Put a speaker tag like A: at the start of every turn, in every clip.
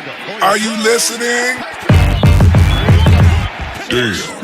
A: Are you listening? Damn.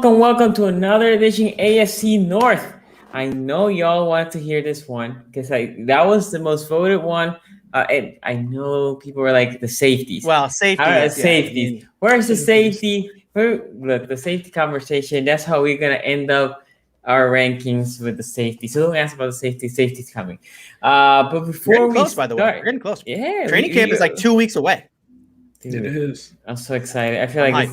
B: Welcome to another edition AFC North. I know y'all want to hear this one because that was the most voted one. And I know people were like the safeties.
C: Well, safeties.
B: Where's the safety? Look, the safety conversation. That's how we're gonna end up our rankings with the safety. So don't ask about the safety. Safety's coming. But before
C: we start, by the way, we're getting close.
B: Yeah,
C: training camp is like 2 weeks away.
B: Dude,
D: it is.
B: I'm so excited. I feel like it's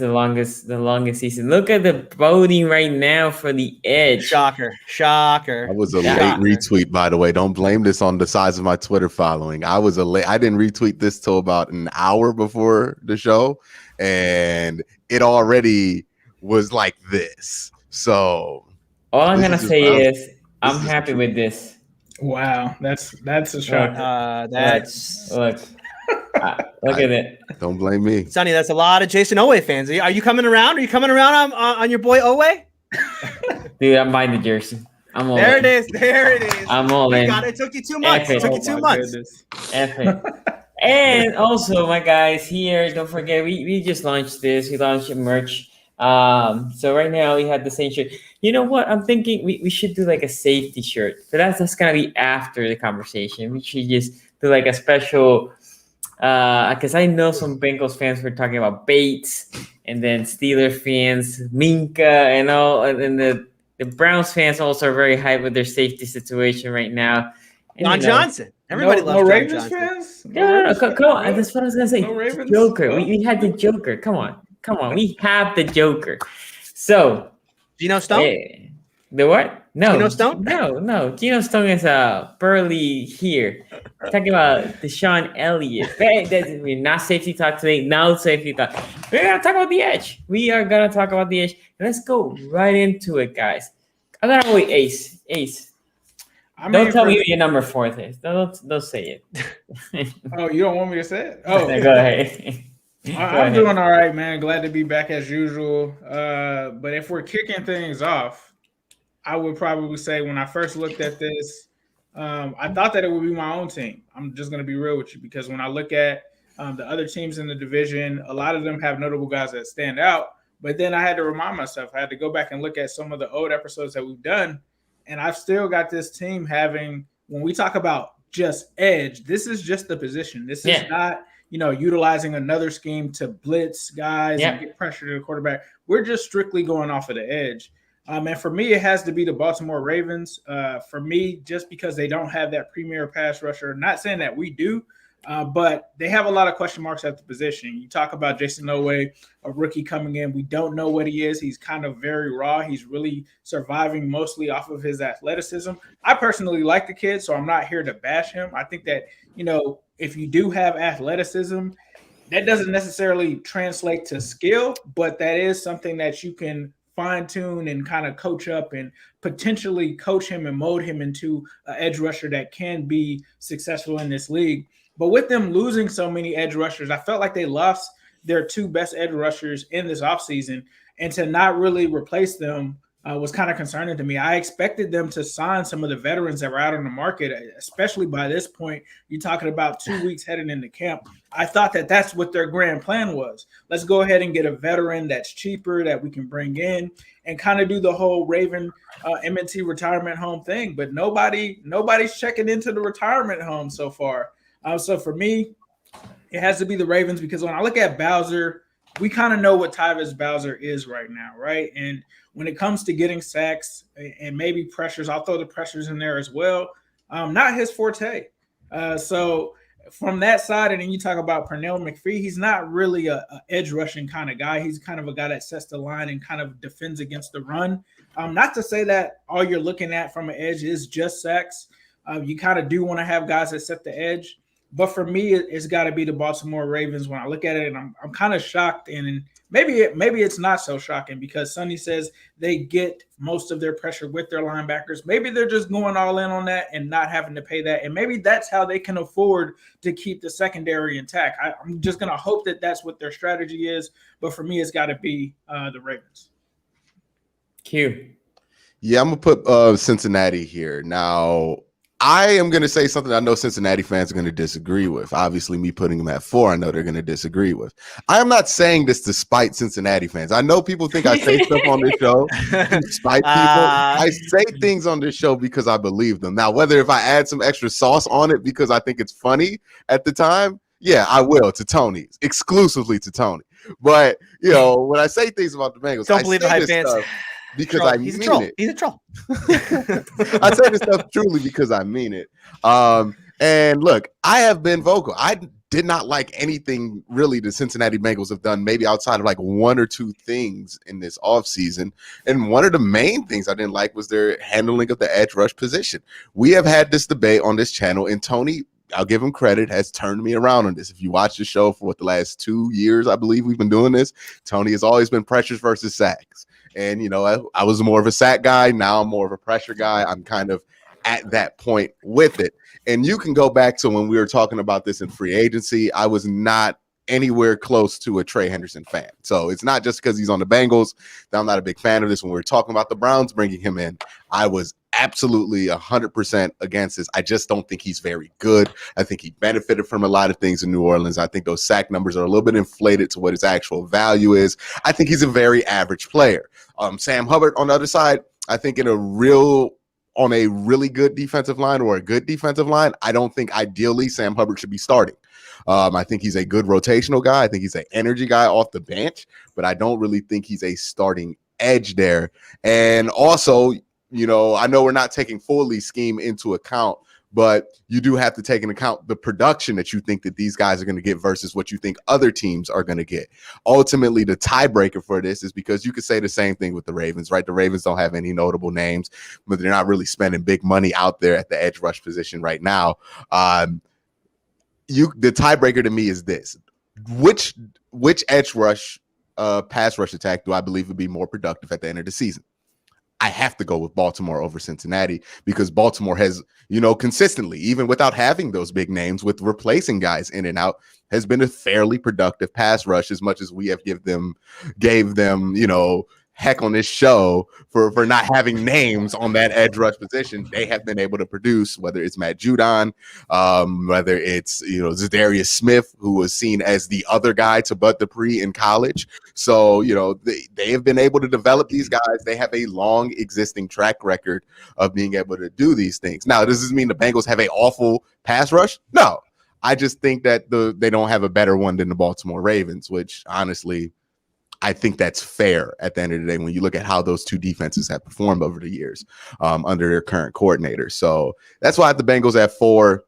B: the longest season. Look at the voting right now for the Edge.
C: Shocker.
E: That was a late retweet, by the way. Don't blame this on the size of my Twitter following. I didn't retweet this till about an hour before the show, and it already was like this. So
B: all I'm gonna say is I'm happy with this.
D: Wow, that's a shock.
B: Look at it.
E: Don't blame me,
C: Sonny. That's a lot of Jason Owe fans. Are you coming around? Are you coming around on your boy Owe?
B: Dude, I'm buying the jersey. I'm all
C: there
B: in.
C: There it is.
B: I'm all in.
C: It took you 2 months. It took you 2 months.
B: And also, my guys here, don't forget, we just launched this. We launched a merch. So right now we have the same shirt. You know what? I'm thinking we should do like a safety shirt. But that's gonna be after the conversation. We should just do like a special. Because I know some Bengals fans were talking about Bates, and then Steelers fans, Minka, and all, and the Browns fans also are very hyped with their safety situation right now. And,
C: John Johnson. Everybody loves John
D: Ravens
C: Johnson.
D: fans?
B: No, come on. That's what I was gonna say.
D: No Ravens?
B: Joker. We had the Joker. Come on. We have the Joker. So
C: Geno Stone?
B: The what? No.
C: Geno Stone?
B: No. Geno Stone is burly here. Talking about Deshaun Elliott. We're not safety talk today. Now safety talk. We're gonna talk about the Edge. We are gonna talk about the Edge. Let's go right into it, guys. I gotta wait, Ace. Don't tell me who your number 4 is. Don't say it.
D: Oh, you don't want me to say it? Oh,
B: go ahead.
D: I'm doing all right, man. Glad to be back as usual. But if we're kicking things off, I would probably say when I first looked at this, I thought that it would be my own team. I'm just going to be real with you because when I look at the other teams in the division, a lot of them have notable guys that stand out. But then I had to remind myself, I had to go back and look at some of the old episodes that we've done. And I've still got this team having, when we talk about just edge, this is just the position. This is not, utilizing another scheme to blitz guys and get pressure to the quarterback. We're just strictly going off of the edge. And for me, it has to be the Baltimore Ravens. For me, just because they don't have that premier pass rusher, not saying that we do, but they have a lot of question marks at the position. You talk about Jason Owe, a rookie coming in. We don't know what he is. He's kind of very raw. He's really surviving mostly off of his athleticism. I personally like the kid, so I'm not here to bash him. I think that, if you do have athleticism, that doesn't necessarily translate to skill, but that is something that you can fine-tune and kind of coach up and potentially coach him and mold him into an edge rusher that can be successful in this league. But with them losing so many edge rushers, I felt like they lost their 2 best edge rushers in this offseason, and to not really replace them was kind of concerning to me. I expected them to sign some of the veterans that were out on the market, especially by this point. You're talking about 2 weeks heading into camp. I thought that that's what their grand plan was. Let's go ahead and get a veteran that's cheaper that we can bring in and kind of do the whole Raven M&T retirement home thing. But nobody's checking into the retirement home so far. So for me, it has to be the Ravens because when I look at Bowser, we kind of know what Tyvis Bowser is right now, right? And when it comes to getting sacks and maybe pressures, I'll throw the pressures in there as well. Not his forte. So from that side, and then you talk about Pernell McPhee, he's not really a edge rushing kind of guy. He's kind of a guy that sets the line and kind of defends against the run. Not to say that all you're looking at from an edge is just sacks. You kind of do want to have guys that set the edge. But for me, it's got to be the Baltimore Ravens. When I look at it, and I'm kind of shocked, and maybe it's not so shocking because Sonny says they get most of their pressure with their linebackers. Maybe they're just going all in on that and not having to pay that, and maybe that's how they can afford to keep the secondary intact. I'm just gonna hope that that's what their strategy is. But for me, it's got to be the Ravens.
B: Q.
E: Yeah, I'm gonna put Cincinnati here. Now, I am gonna say something I know Cincinnati fans are gonna disagree with. Obviously, me putting them at 4, I know they're gonna disagree with. I am not saying this despite Cincinnati fans. I know people think I say stuff on this show despite people. I say things on this show because I believe them. Now, whether if I add some extra sauce on it because I think it's funny at the time, yeah, I will to Tony, exclusively to Tony. But when I say things about the Bengals,
C: don't believe the hype fans.
E: Because
C: troll.
E: I mean it.
C: He's a troll.
E: I say this stuff truly because I mean it. And look, I have been vocal. I did not like anything really the Cincinnati Bengals have done, maybe outside of like 1 or 2 things in this offseason. And one of the main things I didn't like was their handling of the edge rush position. We have had this debate on this channel, and Tony, I'll give him credit, has turned me around on this. If you watch the show for the last 2 years, I believe we've been doing this, Tony has always been pressures versus sacks. And, I was more of a sack guy. Now I'm more of a pressure guy. I'm kind of at that point with it. And you can go back to when we were talking about this in free agency. I was not anywhere close to a Trey Hendrickson fan. So it's not just because he's on the Bengals that I'm not a big fan of this. When we were talking about the Browns bringing him in, I was absolutely 100% against this. I just don't think he's very good. I think he benefited from a lot of things in New Orleans. I think those sack numbers are a little bit inflated to what his actual value is. I think he's a very average player. Sam Hubbard on the other side, I think on a really good defensive line or a good defensive line, I don't think ideally Sam Hubbard should be starting. I think he's a good rotational guy. I think he's an energy guy off the bench, but I don't really think he's a starting edge there. And also, I know we're not taking fully scheme into account, but you do have to take into account the production that you think that these guys are going to get versus what you think other teams are going to get. Ultimately, the tiebreaker for this is because you could say the same thing with the Ravens, right? The Ravens don't have any notable names, but they're not really spending big money out there at the edge rush position right now. The tiebreaker to me is this: which edge rush, pass rush attack do I believe would be more productive at the end of the season? I have to go with Baltimore over Cincinnati because Baltimore has, consistently, even without having those big names, with replacing guys in and out, has been a fairly productive pass rush, as much as we have gave them, heck on this show for not having names on that edge rush position. They have been able to produce, whether it's Matt Judon, whether it's, Zadarius Smith, who was seen as the other guy to Bud Dupree in college. So, they have been able to develop these guys. They have a long existing track record of being able to do these things. Now, does this mean the Bengals have an awful pass rush? No. I just think that they don't have a better one than the Baltimore Ravens, which honestly, I think that's fair at the end of the day when you look at how those two defenses have performed over the years under their current coordinator. So that's why I have the Bengals at 4.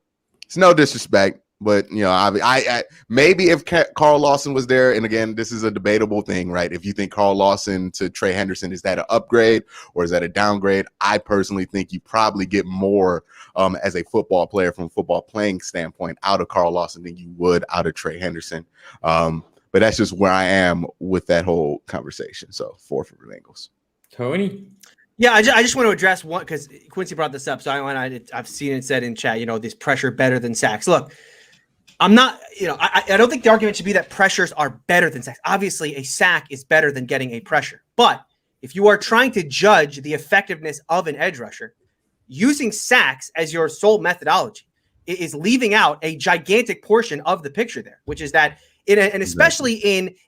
E: It's no disrespect, but I maybe if Carl Lawson was there, and again, this is a debatable thing, right? If you think Carl Lawson to Trey Hendrickson, is that an upgrade or is that a downgrade? I personally think you probably get more as a football player from a football playing standpoint out of Carl Lawson than you would out of Trey Hendrickson. But that's just where I am with that whole conversation. So 4 for the Bengals.
B: Tony?
C: Yeah, I just want to address one because Quincy brought this up. So I've seen it said in chat, this pressure better than sacks. Look, I'm not, I don't think the argument should be that pressures are better than sacks. Obviously, a sack is better than getting a pressure. But if you are trying to judge the effectiveness of an edge rusher, using sacks as your sole methodology is leaving out a gigantic portion of the picture there, which is that and especially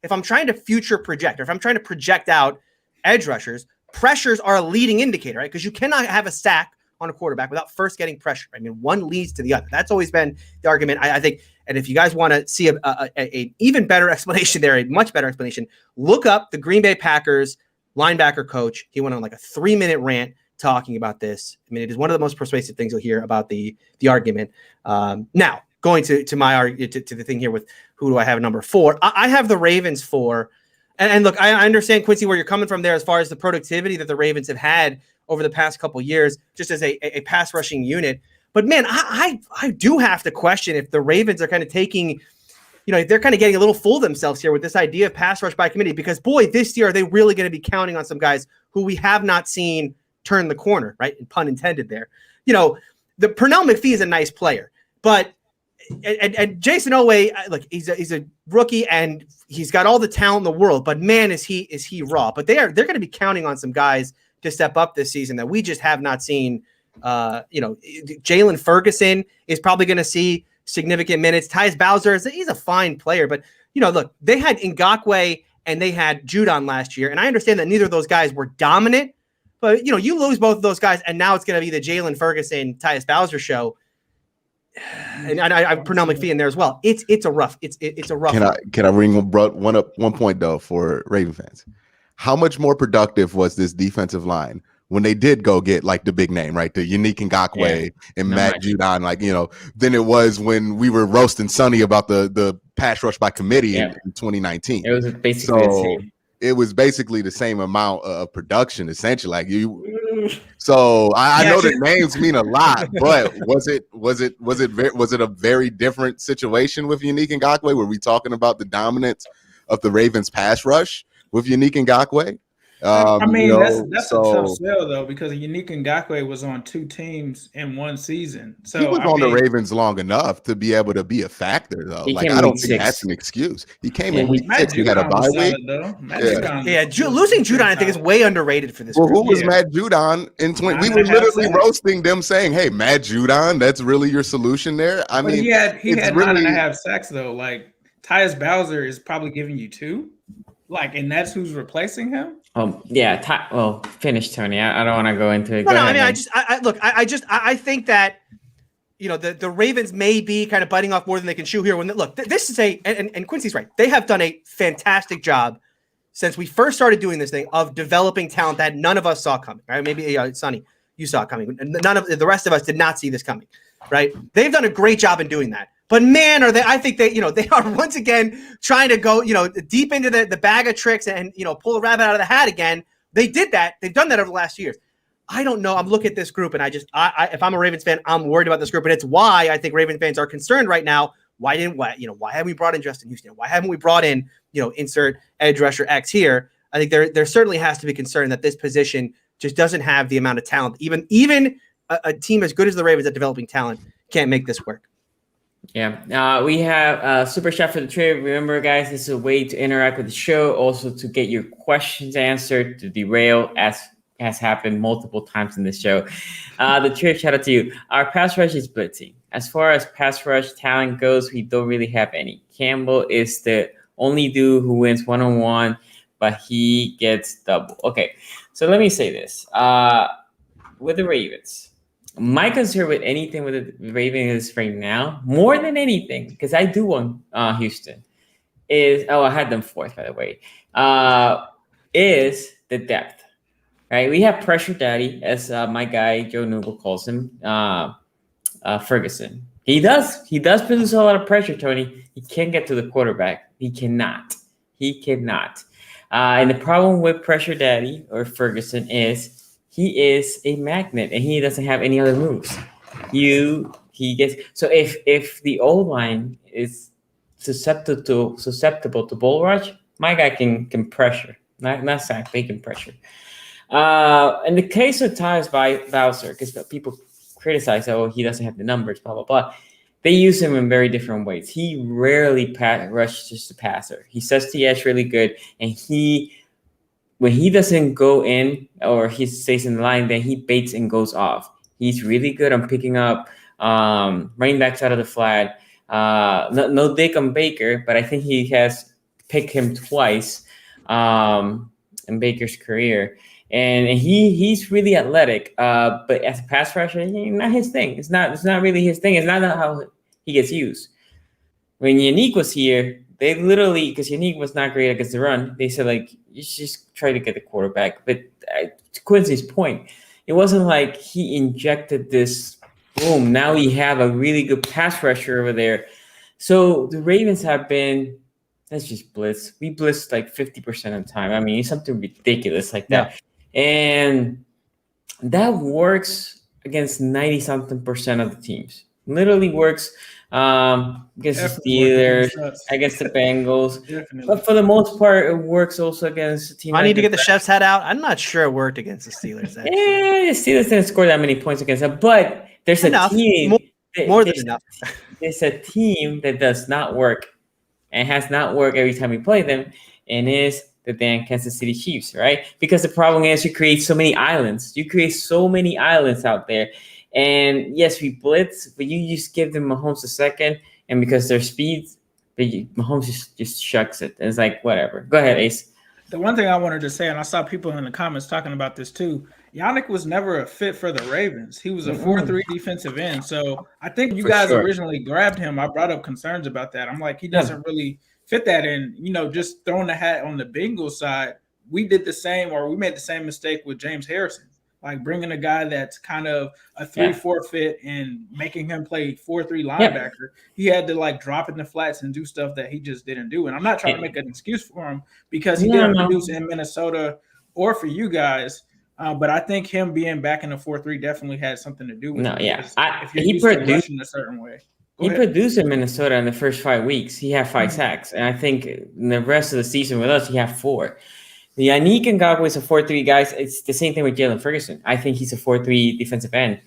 C: if I'm trying to future project or if I'm trying to project out edge rushers, pressures are a leading indicator, right? Because you cannot have a sack on a quarterback without first getting pressure. I mean, one leads to the other. That's always been the argument, I think. And if you guys want to see an even better explanation there, a much better explanation, look up the Green Bay Packers linebacker coach. He went on like a 3-minute rant talking about this. I mean, it is one of the most persuasive things you'll hear about the argument. Now, going to my to the thing here with who do I have at number 4? I have the Ravens 4. And look, I understand, Quincy, where you're coming from there as far as the productivity that the Ravens have had over the past couple of years, just as a pass rushing unit. But man, I do have to question if the Ravens are kind of taking, they're kind of getting a little full of themselves here with this idea of pass rush by committee, because boy, this year, are they really going to be counting on some guys who we have not seen turn the corner, right? And pun intended there. The Pernell McPhee is a nice player, but and Jason Oweh, look, he's a rookie and he's got all the talent in the world, but man, is he raw. But they're going to be counting on some guys to step up this season that we just have not seen. Jalen Ferguson is probably going to see significant minutes. Tyus Bowser, he's a fine player, but look, they had Ngakoue and they had Judon last year, and I understand that neither of those guys were dominant, but you lose both of those guys, and now it's going to be the Jalen Ferguson, Tyus Bowser show. And I Pernell McPhee in there as well. It's a rough.
E: Can I bring one point though for Raven fans? How much more productive was this defensive line when they did go get like the big name, right? The Unique Ngakoue and Matt Judon, than it was when we were roasting Sonny about the pass rush by committee in 2019.
B: It was basically the same.
E: It was basically the same amount of production, essentially. Like so I know the names mean a lot, but was it a very different situation with Unique Ngakoue? Were we talking about the dominance of the Ravens pass rush with Unique Ngakoue?
D: That's a tough sell though, because Unique Ngakoue was on 2 teams in 1 season. So
E: he was on the Ravens long enough to be able to be a factor though. I don't think that's an excuse. He came in week 6. We got a bye week.
C: Losing Judon, I think, is way underrated for this.
E: Well, who was Matt Judon in 20? We were literally roasting them, saying, "Hey, Matt Judon, that's really your solution there." I mean,
D: he had 9.5 sacks though. Like Tyus Bowser is probably giving you 2. And that's who's replacing him.
B: Finish, Tony. I don't want to go into it.
C: I think that the Ravens may be kind of biting off more than they can chew here. This is and Quincy's right. They have done a fantastic job since we first started doing this thing of developing talent that none of us saw coming. Right? Maybe Sonny, you saw it coming, and none of the rest of us did not see this coming. Right? They've done a great job in doing that. But man, I think they are once again trying to go, deep into the bag of tricks and, pull a rabbit out of the hat again. They did that. They've done that over the last years. I don't know. I'm looking at this group and if I'm a Ravens fan, I'm worried about this group. And it's why I think Ravens fans are concerned right now. Why haven't we brought in Justin Houston? Why haven't we brought in, insert edge rusher X here? I think there certainly has to be concern that this position just doesn't have the amount of talent. Even a team as good as the Ravens at developing talent can't make this work.
B: Yeah, we have Super Chat for the trade. Remember, guys, this is a way to interact with the show, also to get your questions answered, to derail, as has happened multiple times in this show. The trade, shout out to you. Our pass rush is blitzing. As far as pass rush talent goes, we don't really have any. Campbell is the only dude who wins one-on-one, but he gets double. Okay, so let me say this. With the Ravens, my concern with anything with the Ravens right now, more than anything, because I do want Houston, is I had them 4th, by the way, is the depth. Right, we have pressure daddy, as my guy Joe Newell calls him, Ferguson. He does produce a lot of pressure, Tony. He can't get to the quarterback. He cannot. And the problem with pressure daddy or Ferguson is he is a magnet and he doesn't have any other moves. He gets so if the O line is susceptible to bull rush, my guy can pressure, not sack, they can pressure. In the case of Tyus Bowser, because people criticize, he doesn't have the numbers, blah blah blah. They use him in very different ways. He rarely rushes the passer. He sets the edge really good, and when he doesn't go in or he stays in the line, then he baits and goes off. He's really good on picking up running backs out of the flat. No dig on Baker, but I think he has picked him twice in Baker's career. And he's really athletic, but as a pass rusher, not his thing. It's not really his thing. It's not how he gets used. When Unique was here, they literally, because Unique was not great against the run, they said, you should just try to get the quarterback. But to Quincy's point, it wasn't like he injected this, boom, now we have a really good pass rusher over there. So the Ravens have been, let's just blitz. We blitz 50% of the time. I mean, it's something ridiculous like that. Yeah. And that works against 90-something% of the teams. Literally works against
D: Definitely
B: the Steelers,
D: against us.
B: against the Bengals.
D: Definitely.
B: But for the most part, it works also against a team.
C: I
B: like
C: need to
B: the
C: get the chef's hat out. I'm not sure it worked against the Steelers. Actually.
B: Yeah, the Steelers didn't score that many points against them, but there's
C: Enough.
B: a team.
C: More than enough.
B: There's a team that does not work and has not worked every time we play them, and is the damn Kansas City Chiefs, right? Because the problem is you create so many islands. You create so many islands out there. And yes, we blitz, but you just give them Mahomes a second, and because their speed, Mahomes just shucks it. And it's like, whatever. Go ahead, Ace.
D: The one thing I wanted to say, and I saw people in the comments talking about this too, Yannick was never a fit for the Ravens. He was a 4-3 defensive end. So I think you guys originally grabbed him. I brought up concerns about that. I'm like, he doesn't really fit that in. Just throwing the hat on the Bengals side, we did the same, or we made the same mistake with James Harrison. Like bringing a guy that's kind of a 3-4 fit and making him play 4-3 linebacker. He had to like drop in the flats and do stuff that he just didn't do. And I'm not trying to make an excuse for him because he didn't produce in Minnesota or for you guys. But I think him being back in the 4-3 definitely had something to do with it. If you're used to rushing a certain way.
B: He produced in Minnesota in the first 5 weeks. He had 5 sacks. And I think in the rest of the season with us, he had 4. The Yannick Ngakoue is a 4-3, guys. It's the same thing with Jalen Ferguson. I think he's a 4-3 defensive end.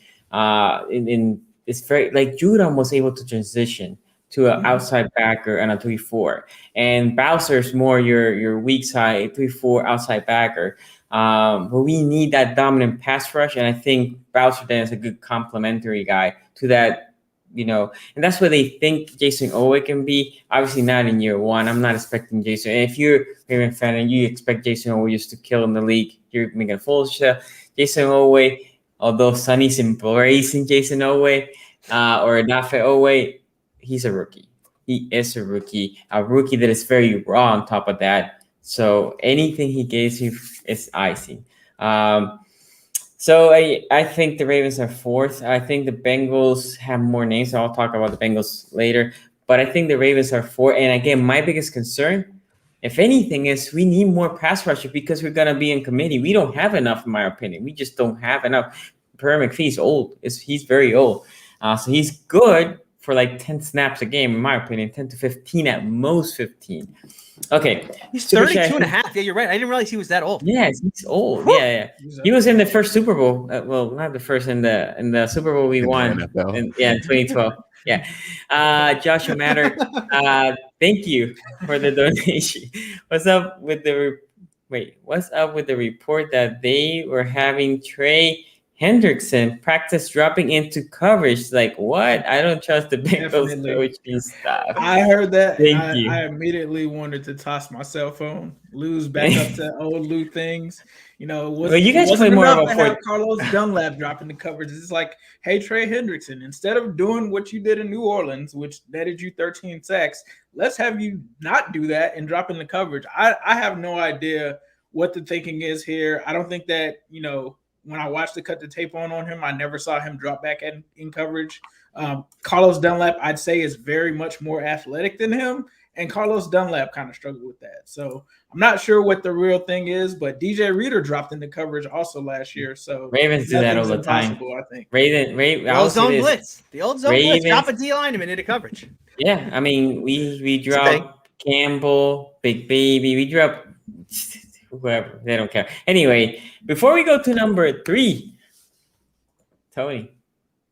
B: It's very like Judon was able to transition to an outside backer and a 3-4, and Bowser's more your weak side 3-4 outside backer. But we need that dominant pass rush, and I think Bowser then is a good complementary guy to that. And that's what they think Jason Owe can be. Obviously not in year one. I'm not expecting Jason. And if you're a Raven fan and you expect Jason Owe just to kill in the league, you're making a fool of yourself. Jason Owe, although Sonny's embracing Jason Owe or Nafe Owe, he's a rookie. He is a rookie that is very raw on top of that. So anything he gives you is icing. So I think the Ravens are 4th. I think the Bengals have more names. So I'll talk about the Bengals later. But I think the Ravens are 4th. And again, my biggest concern, if anything, is we need more pass rushers because we're going to be in committee. We don't have enough, in my opinion. We just don't have enough. Per McPhee's old. He's very old. So he's good for like 10 snaps a game, in my opinion. 10 to 15, at most 15. Okay.
C: He's 32 and a half. Yeah, you're right. I didn't realize he was that old.
B: Yes, he's old. Yeah. He was in the first Super Bowl. Well, not the first, in the Super Bowl we won. In 2012. Yeah. Joshua Matter, thank you for the donation. What's up with the report that they were having Trey Hendrickson practice dropping into coverage? Like, what? I don't trust the Bengals coaching staff.
D: I heard that.
B: Thank you.
D: I immediately wanted to toss my cell phone, lose back up to old Lou things. You guys play more of a have Carlos Dunlap dropping the coverage. It's like, hey, Trey Hendrickson, instead of doing what you did in New Orleans, which netted you 13 sacks, let's have you not do that and drop in the coverage. I have no idea what the thinking is here. I don't think that, when I watched the cut the tape on him, I never saw him drop back in coverage. Carlos Dunlap, I'd say, is very much more athletic than him, and Carlos Dunlap kind of struggled with that. So I'm not sure what the real thing is, but DJ Reader dropped into coverage also last year. So
B: Ravens do that all the time.
D: I think.
B: The
C: old zone blitz. The old zone blitz. Drop a D lineman into coverage.
B: Yeah, I mean, we drop Campbell, Big Baby. We drop whoever. They don't care. Anyway, before we go to number 3, Tony,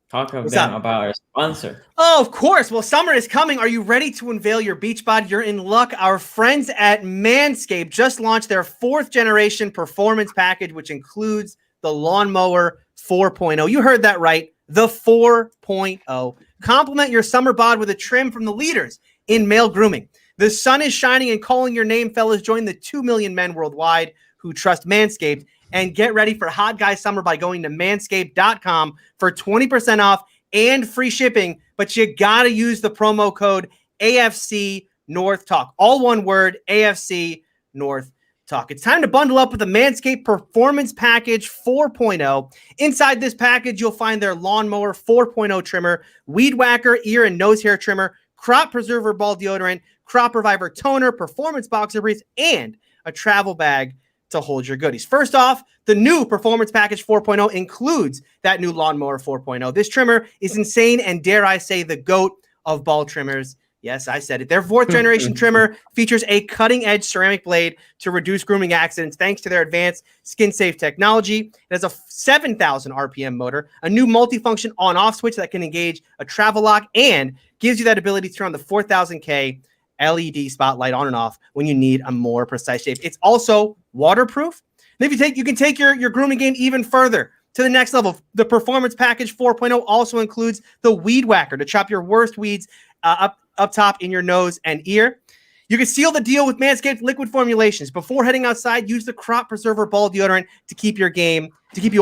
B: talk about our sponsor.
C: Oh, of course. Well, summer is coming. Are you ready to unveil your beach bod? You're in luck. Our friends at Manscaped just launched their 4th generation performance package, which includes the Lawnmower 4.0. You heard that right. The 4.0. Complement your summer bod with a trim from the leaders in male grooming. The sun is shining and calling your name, fellas. Join the 2 million men worldwide who trust Manscaped, and get ready for hot guy summer by going to manscaped.com for 20% off and free shipping. But you got to use the promo code AFC North Talk. All one word, AFC North Talk. It's time to bundle up with the Manscaped Performance Package 4.0. Inside this package, you'll find their Lawnmower 4.0 trimmer, Weed Whacker ear and nose hair trimmer, Crop Preserver ball deodorant, Crop Reviver toner, Performance boxer briefs, and a travel bag to hold your goodies. First off, the new Performance Package 4.0 includes that new Lawnmower 4.0. This trimmer is insane and, dare I say, the GOAT of ball trimmers. Yes, I said it. Their 4th generation trimmer features a cutting-edge ceramic blade to reduce grooming accidents thanks to their advanced skin-safe technology. It has a 7,000 RPM motor, a new multifunction on-off switch that can engage a travel lock, and gives you that ability to turn on the 4000K LED spotlight on and off when you need a more precise shave. It's also waterproof. And if you can take your grooming game even further to the next level. The Performance Package 4.0 also includes the Weed Whacker to chop your worst weeds up top in your nose and ear. You can seal the deal with Manscaped liquid formulations. Before heading outside, use the Crop Preserver ball deodorant to keep you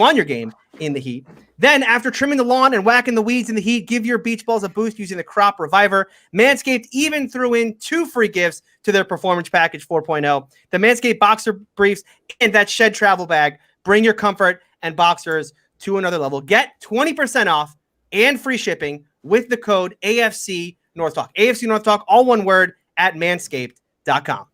C: on your game in the heat. Then, after trimming the lawn and whacking the weeds in the heat, give your beach balls a boost using the Crop Reviver. Manscaped even threw in 2 free gifts to their Performance Package 4.0. The Manscaped Boxer Briefs and that Shed Travel Bag. Bring your comfort and boxers to another level. Get 20% off and free shipping with the code AFC North Talk. AFC North Talk, all one word, at manscaped.com.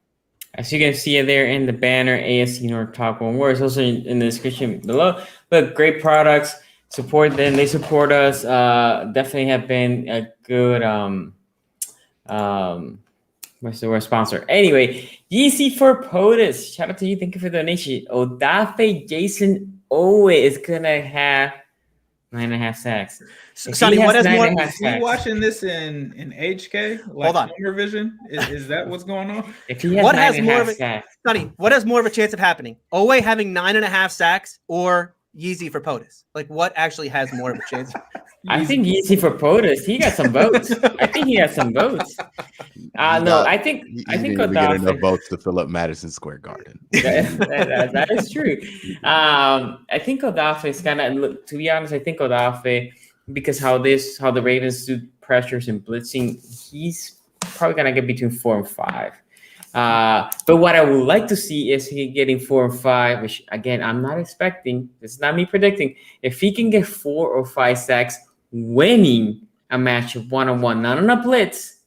B: As you can see it there in the banner, AFC North Talk, one word. It's also in the description below. But great products. Support them. They support us. Definitely have been a good what's the word, sponsor. Anyway, Yeezy for POTUS. Shout out to you. Thank you for the donation. Odafe Jason Owe is gonna have 9.5 sacks.
C: Sonny, what has more?
D: Are you watching this in HK? Like
C: Hold on.
D: Summer Vision? Is that what's going on?
B: If he has
C: What
B: 9.5
C: has more of a
B: sacks,
C: Sonny, what has more of a chance of happening? Owe having 9.5 sacks or Yeezy for POTUS? Like, what actually has more of a chance?
B: I think Yeezy for POTUS. He got some votes. I think he has some votes. I think
E: He didn't even get enough votes to fill up Madison Square Garden.
B: that is true. I think Odafe is kind of, to be honest, I think Odafe, because how the Ravens do pressures and blitzing, he's probably gonna get between 4 and 5. But what I would like to see is he getting 4 and 5, which again I'm not expecting. It's not me predicting. If he can get 4 or 5 sacks, winning a match of 1-on-1, not on a blitz,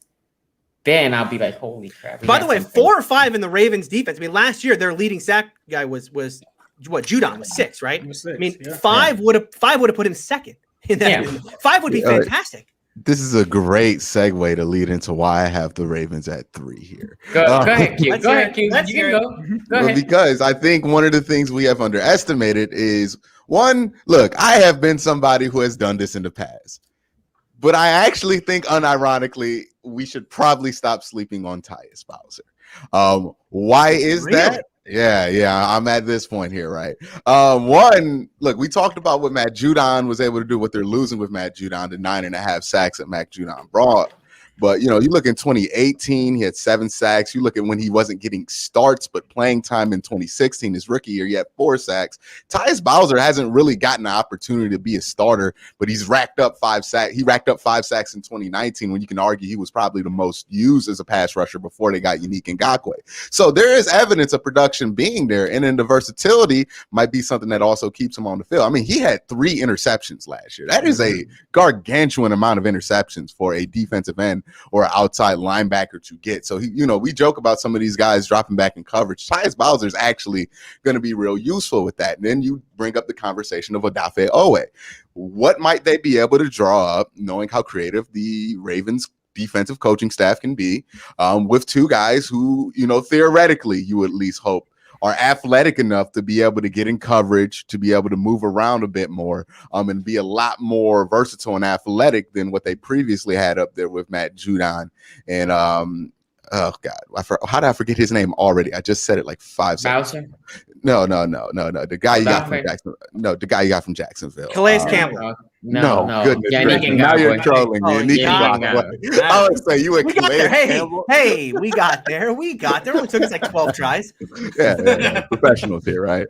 B: then I'll be like, holy crap.
C: By the way, 4 or 5 in the Ravens defense. I mean, last year their leading sack guy was what? Judon was 6, right?
D: Was 6,
C: I mean,
D: yeah.
C: 5 would have put him second in that.
B: Yeah.
C: 5 would be fantastic.
E: This is a great segue to lead into why I have the Ravens at 3 here.
B: Go ahead, Q.
C: Let's
B: Go
C: hear
B: ahead,
C: it.
B: Q.
C: Let's
B: You
C: hear
B: can
C: it.
B: go. Go
E: Well,
B: ahead.
E: because I think one of the things we have underestimated is, one, look, I have been somebody who has done this in the past, but I actually think, unironically, we should probably stop sleeping on Tyus Bowser. Why is that? Yeah, I'm at this point here, right? One, look, we talked about what Matt Judon was able to do, what they're losing with Matt Judon, the 9.5 sacks that Matt Judon brought. But, you look in 2018, he had 7 sacks. You look at when he wasn't getting starts, but playing time in 2016, his rookie year, he had 4 sacks. Tyus Bowser hasn't really gotten an opportunity to be a starter, but he's racked up 5 sacks. He racked up 5 sacks in 2019, when you can argue he was probably the most used as a pass rusher before they got Unique Ngakoue. So there is evidence of production being there, and then the versatility might be something that also keeps him on the field. I mean, he had 3 interceptions last year. That is a gargantuan amount of interceptions for a defensive end or an outside linebacker to get. So we joke about some of these guys dropping back in coverage. Tyus Bowser is actually going to be real useful with that. And then you bring up the conversation of Odafe Owe. What might they be able to draw up, knowing how creative the Ravens defensive coaching staff can be, with 2 guys who, theoretically you at least hope are athletic enough to be able to get in coverage, to be able to move around a bit more, and be a lot more versatile and athletic than what they previously had up there with Matt Judon. And oh God, how did I forget his name already? I just said it like 5 seconds.
B: Bowser?
E: No. The guy you got from Jackson. No, the guy you got from Jacksonville.
C: Calais Campbell.
B: No.
E: Goodness
B: Yeah,
E: gracious. Now you're trolling me. Nick Ngakoue. I would say you were
C: We got
E: Calais
C: there.
E: Campbell.
C: Hey, we got there. It only took us like 12 tries.
E: Yeah. Professionals here, right?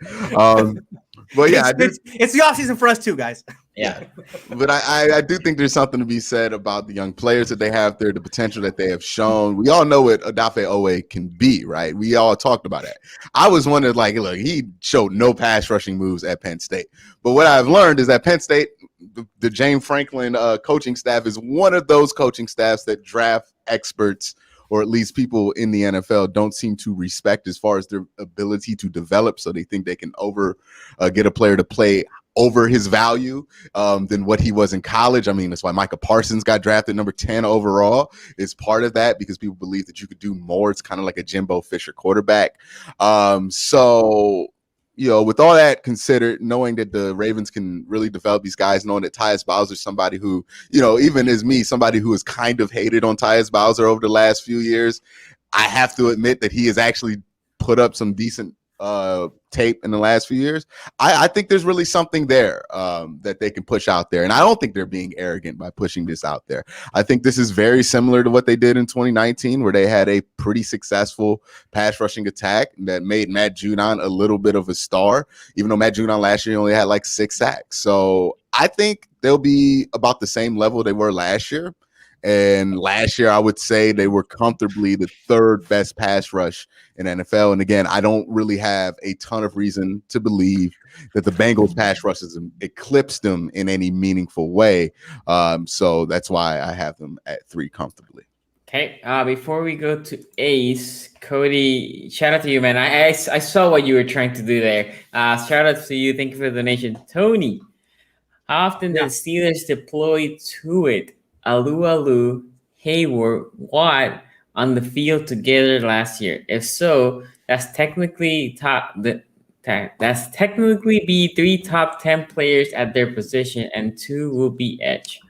E: But yeah,
C: it's the offseason for us too, guys.
B: Yeah.
E: But I do think there's something to be said about the young players that they have there, the potential that they have shown. We all know what Odafe Owe can be, right? We all talked about that. I was wondering, look, he showed no pass rushing moves at Penn State. But what I've learned is that Penn State, the James Franklin coaching staff, is one of those coaching staffs that draft experts or at least people in the NFL don't seem to respect as far as their ability to develop. So they think they can get a player to play over his value than what he was in college. I mean, that's why Micah Parsons got drafted number 10 overall. Is part of that because people believe that you could do more. It's kind of like a Jimbo Fisher quarterback. So, with all that considered, knowing that the Ravens can really develop these guys, knowing that Tyus Bowser is somebody who, even as me, somebody who has kind of hated on Tyus Bowser over the last few years, I have to admit that he has actually put up some decent tape in the last few years. I think there's really something there that they can push out there. And I don't think they're being arrogant by pushing this out there. I think this is very similar to what they did in 2019, where they had a pretty successful pass rushing attack that made Matt Judon a little bit of a star, even though Matt Judon last year only had like 6 sacks. So I think they'll be about the same level they were last year. And last year, I would say they were comfortably the 3rd best pass rush in NFL. And again, I don't really have a ton of reason to believe that the Bengals pass rushes eclipsed them in any meaningful way. So that's why I have them at 3 comfortably.
B: Okay. Before we go to Ace, Cody, shout out to you, man. I saw what you were trying to do there. Shout out to you. Thank you for the donation. Tony, how often did the Steelers deploy to it? Alu, Hayward, Watt on the field together last year? If so, that's technically be 3 top 10 players at their position, and 2 will be edge.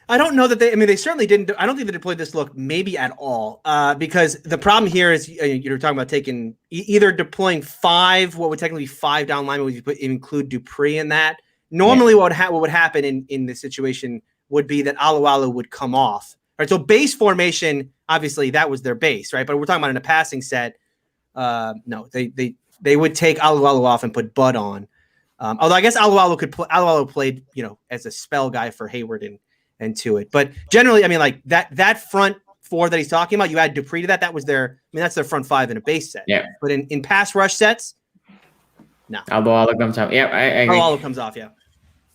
C: I don't know that they certainly didn't. I don't think they deployed this look maybe at all because the problem here is you're talking about taking either deploying 5, what would technically be 5 down linemen, if you include Dupree in that. Normally what would happen in this situation would be that Alu would come off. Right. So base formation, obviously that was their base, right? But we're talking about in a passing set. No, they would take Alu off and put Bud on. Although I guess Alu played, as a spell guy for Hayward and to it. But generally, like that front 4 that he's talking about, you add Dupree to that. That was that's their front 5 in a base set.
B: Yeah.
C: But in pass rush sets, no.
B: Alu comes off. Yeah, I agree.
C: Alu comes off, yeah.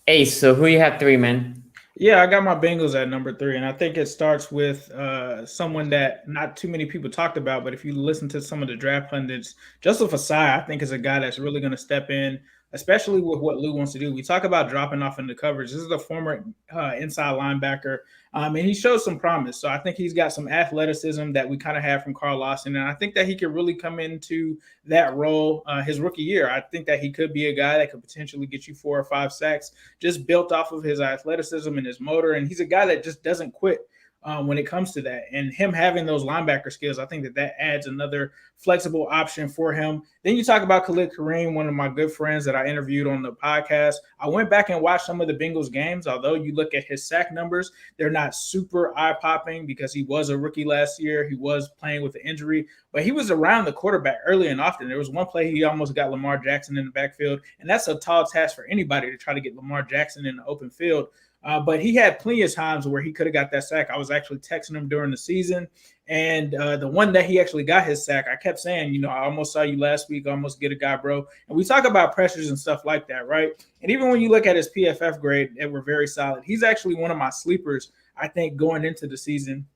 B: Ace, so who you have 3, man?
D: Yeah, I got my Bengals at number 3, and I think it starts with someone that not too many people talked about, but if you listen to some of the draft pundits, Joseph Asai, I think, is a guy that's really going to step in, especially with what Lou wants to do. We talk about dropping off into coverage. This is a former inside linebacker, and he shows some promise. So I think he's got some athleticism that we kind of have from Carl Lawson, and I think that he could really come into that role his rookie year. I think that he could be a guy that could potentially get you 4 or 5 sacks just built off of his athleticism and his motor, and he's a guy that just doesn't quit when it comes to that. And him having those linebacker skills, I think that adds another flexible option for him. Then you talk about Khalid Kareem, one of my good friends that I interviewed on the podcast. I went back and watched some of the Bengals games. Although you look at his sack numbers, they're not super eye-popping because he was a rookie last year. He was playing with an injury, but he was around the quarterback early and often. There was one play he almost got Lamar Jackson in the backfield, and that's a tall task for anybody to try to get Lamar Jackson in the open field. But he had plenty of times where he could have got that sack. I was actually texting him during the season. And the one that he actually got his sack, I kept saying, I almost saw you last week, almost get a guy, bro. And we talk about pressures and stuff like that, right? And even when you look at his PFF grade, they were very solid. He's actually one of my sleepers, I think, going into the season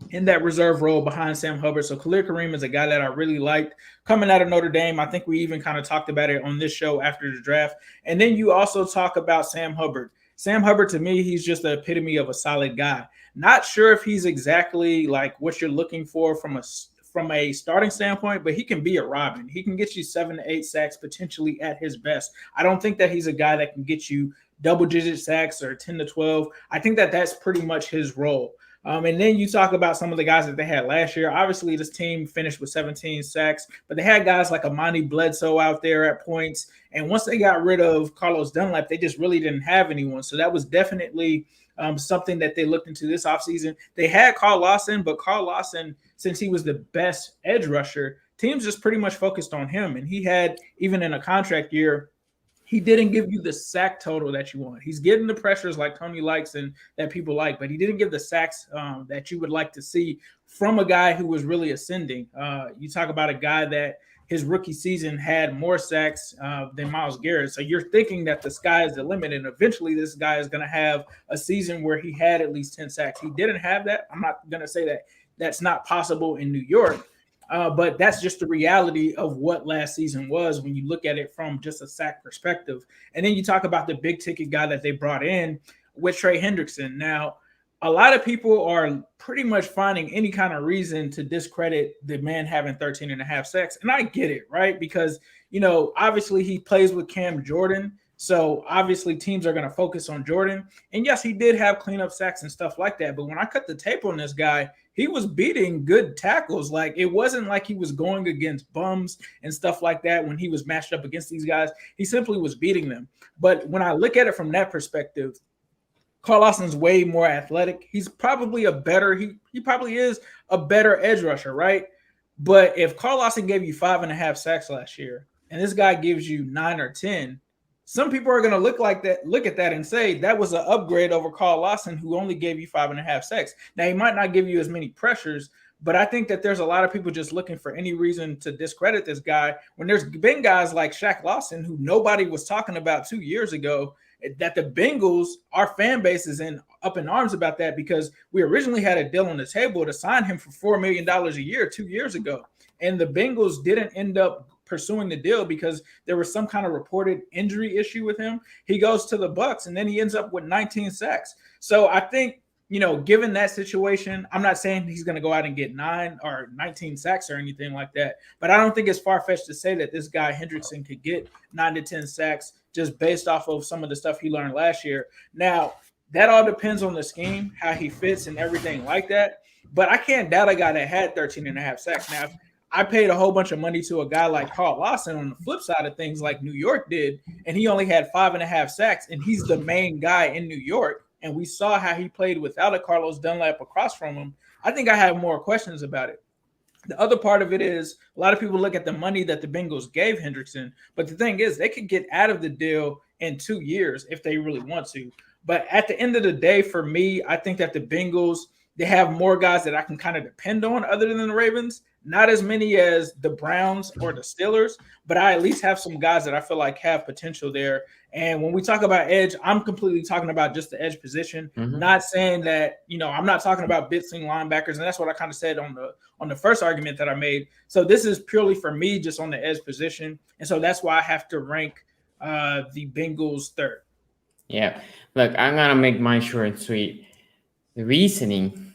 D: in that reserve role behind Sam Hubbard. So Khalid Kareem is a guy that I really liked coming out of Notre Dame. I think we even kind of talked about it on this show after the draft. And then you also talk about Sam Hubbard. Sam Hubbard, to me, he's just the epitome of a solid guy. Not sure if he's exactly like what you're looking for from a starting standpoint, but he can be a Robin. He can get you 7 to 8 sacks potentially at his best. I don't think that he's a guy that can get you double-digit sacks or 10 to 12. I think that that's pretty much his role. And then you talk about some of the guys that they had last year. Obviously, this team finished with 17 sacks, but they had guys like Amani Bledsoe out there at points. And once they got rid of Carlos Dunlap, they just really didn't have anyone. So that was definitely something that they looked into this offseason. They had Carl Lawson, but Carl Lawson, since he was the best edge rusher, teams just pretty much focused on him. And he had, even in a contract year, he didn't give you the sack total that you want. He's getting the pressures like Tony likes and that people like, but he didn't give the sacks that you would like to see from a guy who was really ascending. You talk about a guy that his rookie season had more sacks than Myles Garrett. So you're thinking that the sky is the limit, and eventually this guy is going to have a season where he had at least 10 sacks. He didn't have that. I'm not going to say that that's not possible in New York. But that's just the reality of what last season was when you look at it from just a sack perspective. And then you talk about the big ticket guy that they brought in with Trey Hendrickson. Now, a lot of people are pretty much finding any kind of reason to discredit the man having 13 and a half sacks. And I get it, right? Because, obviously he plays with Cam Jordan. So obviously teams are going to focus on Jordan. And yes, he did have cleanup sacks and stuff like that. But when I cut the tape on this guy, he was beating good tackles. Like, it wasn't like he was going against bums and stuff like that when he was matched up against these guys. He simply was beating them. But when I look at it from that perspective, Carl Lawson's way more athletic. He's probably he probably is a better edge rusher, right? But if Carl Lawson gave you 5.5 sacks last year, and this guy gives you 9 or 10, some people are going to look at that and say that was an upgrade over Carl Lawson, who only gave you 5.5 sacks. Now, he might not give you as many pressures, but I think that there's a lot of people just looking for any reason to discredit this guy when there's been guys like Shaq Lawson, who nobody was talking about 2 years ago, that the Bengals, our fan base is up in arms about that, because we originally had a deal on the table to sign him for $4 million a year 2 years ago. And the Bengals didn't end up pursuing the deal because there was some kind of reported injury issue with him. He goes to the Bucs and then he ends up with 19 sacks. So I think, given that situation, I'm not saying he's going to go out and get 9 or 19 sacks or anything like that, but I don't think it's far-fetched to say that this guy Hendrickson could get 9 to 10 sacks just based off of some of the stuff he learned last year. Now, that all depends on the scheme, how he fits and everything like that, but I can't doubt a guy that had 13 and a half sacks. Now, if I paid a whole bunch of money to a guy like Carl Lawson on the flip side of things, like New York did, and he only had 5.5 sacks, and he's the main guy in New York, and we saw how he played without a Carlos Dunlap across from him, I think I have more questions about it. The other part of it is a lot of people look at the money that the Bengals gave Hendrickson, but the thing is they could get out of the deal in 2 years if they really want to. But at the end of the day, for me, I think that the Bengals, they have more guys that I can kind of depend on other than the Ravens. Not as many as the Browns or the Steelers, but I at least have some guys that I feel like have potential there. And when we talk about edge, I'm completely talking about just the edge position, not saying that, I'm not talking about blitzing linebackers. And that's what I kind of said on the first argument that I made. So this is purely for me just on the edge position. And so that's why I have to rank the Bengals third.
B: Yeah. Look, I'm going to make mine short and sweet. The reasoning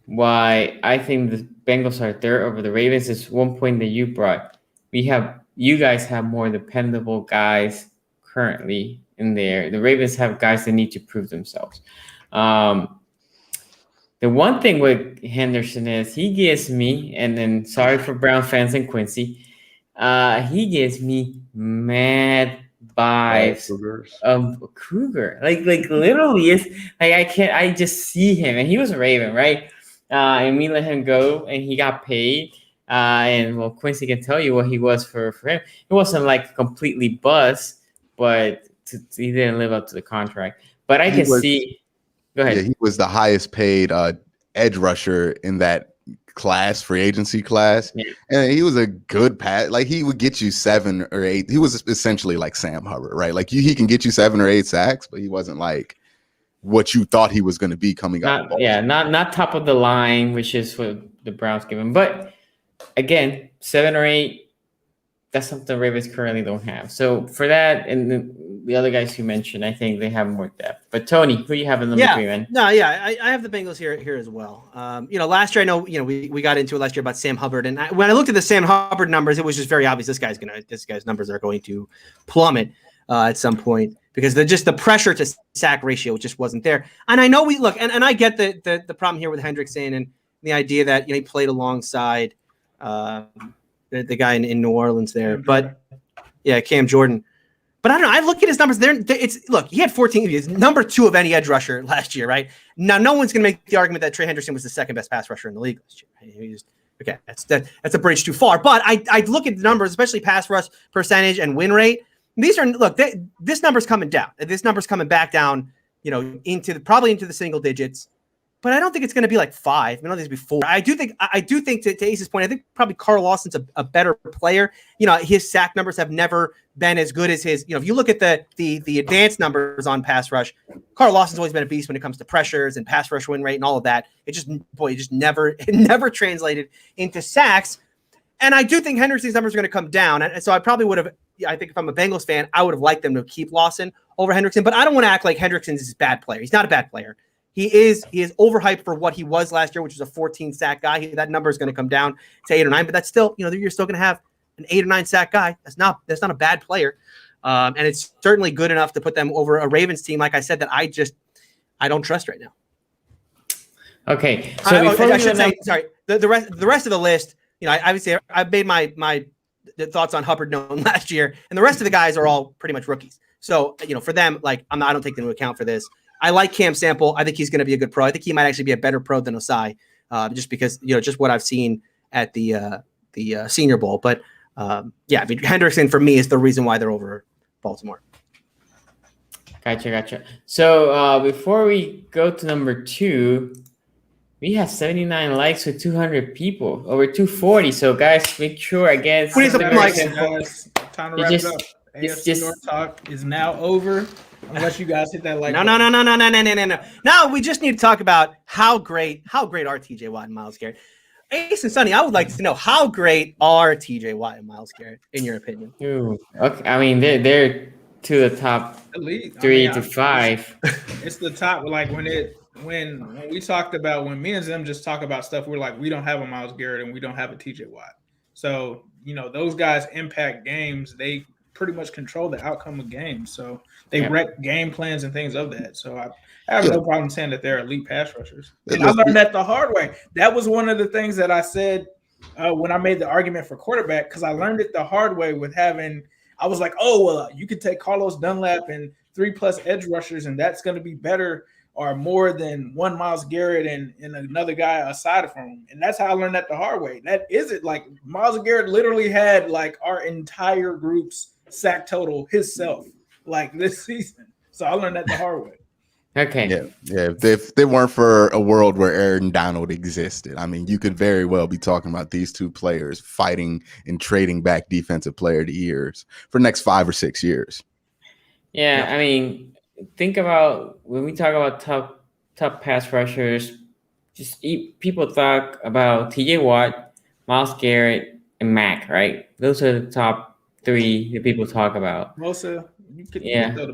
B: why I think the Bengals are third over the Ravens is one point that you brought. You guys have more dependable guys currently in there. The Ravens have guys that need to prove themselves. The one thing with Henderson is he gives me, and then sorry for Brown fans and Quincy, he gives me mad vibes of Kruger. Like literally, it's like I just see him, and he was a Raven, right? And we let him go, and he got paid. And well, Quincy can tell you what he was for him. It wasn't like completely bust, but he didn't live up to the contract. But I can see. Go ahead.
E: Yeah, he was the highest paid edge rusher in that class, free agency class, and he was a good pass. Like he would get you 7 or 8. He was essentially like Sam Hubbard, right? Like he can get you 7 or 8 sacks, but he wasn't like what you thought he was going to be coming up.
B: Not top of the line, which is what the Browns give him. But again, 7 or 8, that's something the Ravens currently don't have. So for that, and the other guys you mentioned, I think they have more depth. But Tony, who you have in number 3, man?
C: I have the Bengals here as well. Last year I know we got into it last year about Sam Hubbard, and when I looked at the Sam Hubbard numbers, it was just very obvious this guy's numbers are going to plummet at some point because the pressure to sack ratio just wasn't there. And I know and I get the problem here with Hendrickson and the idea that he played alongside the guy in New Orleans there, but Cam Jordan. But I don't know. I look at his numbers there. He had 14. He's number 2 of any edge rusher last year, right? Now, no one's going to make the argument that Trey Hendrickson was the second best pass rusher in the league last year. That's a bridge too far. But I look at the numbers, especially pass rush percentage and win rate. These are this number's coming down. This number's coming back down, probably into the single digits. but I don't think it's going to be like 5. I don't think it's be 4. I do think to Ace's point, I think probably Carl Lawson's a better player. You know, his sack numbers have never been as good as his. You know, if you look at the advanced numbers on pass rush, Carl Lawson's always been a beast when it comes to pressures and pass rush win rate and all of that. It just never translated into sacks. And I do think Hendrickson's numbers are going to come down. And so I probably would have. I think if I'm a Bengals fan, I would have liked them to keep Lawson over Hendrickson. But I don't want to act like Hendrickson's a bad player. He's not a bad player. He is overhyped for what he was last year, which was a 14 sack guy. That number is going to come down to 8 or 9, but that's still, you know, you're still going to have an 8 or 9 sack guy. That's not a bad player. And it's certainly good enough to put them over a Ravens team, like I said, that I don't trust right now.
B: Okay. So
C: I should say, sorry, the rest of the list, you know, obviously I've made my thoughts on Hubbard known last year, and the rest of the guys are all pretty much rookies. So, you know, for them, like I don't take them into account for this. I like Cam Sample. I think he's going to be a good pro. I think he might actually be a better pro than Osai, just because, you know, just what I've seen at the Senior Bowl. But yeah, I mean, Hendrickson for me is the reason why they're over Baltimore.
B: Gotcha. So before we go to number 2, we have 79 likes with 200 people, over 240. So guys, make sure again.
C: We need some likes.
D: Time to wrap it up. AFC North talk is now over. Unless you guys hit that like.
C: No. No, we just need to talk about how great are TJ Watt and Myles Garrett. Ace and Sonny, I would like to know how great are TJ Watt and Myles Garrett in your opinion?
B: Ooh, okay. I mean, they're to the top
D: elite.
B: 3 to 5.
D: It's the top. Like when we talked about, when me and them just talk about stuff, we're like, we don't have a Myles Garrett and we don't have a TJ Watt. So, you know, those guys impact games. They pretty much control the outcome of games. So they wreck game plans and things of that. So I have no problem saying that they're elite pass rushers. And I learned that the hard way. That was one of the things that I said when I made the argument for quarterback, because I learned it the hard way with I was like, oh, well, you could take Carlos Dunlap and 3+ edge rushers, and that's going to be better or more than one Myles Garrett and another guy aside from him. And that's how I learned that the hard way. That isn't like Myles Garrett literally had like our entire group's sack total himself like this season. So I learned that the hard way.
B: Okay.
E: Yeah. If they weren't for a world where Aaron Donald existed, I mean, you could very well be talking about these two players fighting and trading back defensive player of the years for the next 5 or 6 years.
B: Yeah, I mean, think about when we talk about top pass rushers, people talk about TJ Watt, Myles Garrett, and Mac, right? Those are the top 3 that people talk about.
D: Bosa, you could throw the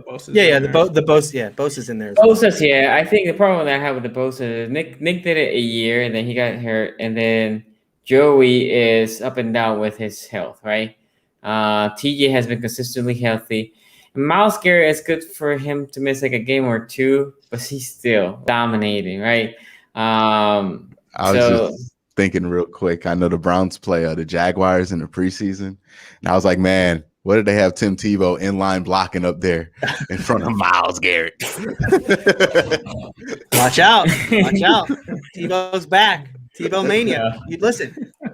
D: Bosa.
C: Bosa's in there.
B: Bosa's, yeah. I think the problem that I have with the Bosa is Nick did it a year and then he got hurt, and then Joey is up and down with his health, right? TJ has been consistently healthy. Myles Garrett is good for him to miss like a game or 2, but he's still dominating, right?
E: I was just thinking real quick. I know the Browns play the Jaguars in the preseason, and I was like, man, what did they have Tim Tebow in line blocking up there in front of Myles Garrett?
C: Watch out. Tebow's back. Tebow mania. You listen.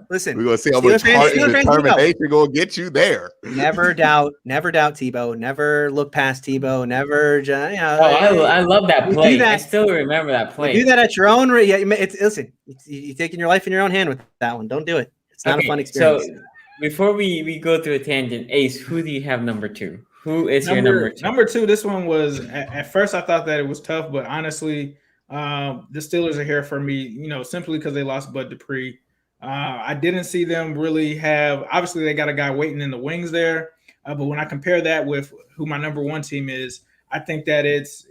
E: We're gonna see how much heart and determination gonna get you there.
C: Never doubt Tebow. Never look past Tebow. Never.
B: I love that play. I still remember that play.
C: You do that at your own. Listen, you're taking your life in your own hand with that one. Don't do it. It's not a fun experience.
B: So before we go through a tangent, Ace, who do you have number 2? Who is your number 2?
D: Number 2. This one was at first I thought that it was tough, but honestly, the Steelers are here for me. You know, simply because they lost Bud Dupree. I didn't see them really have. Obviously, they got a guy waiting in the wings there. But when I compare that with who my number 1 team is, I think that it's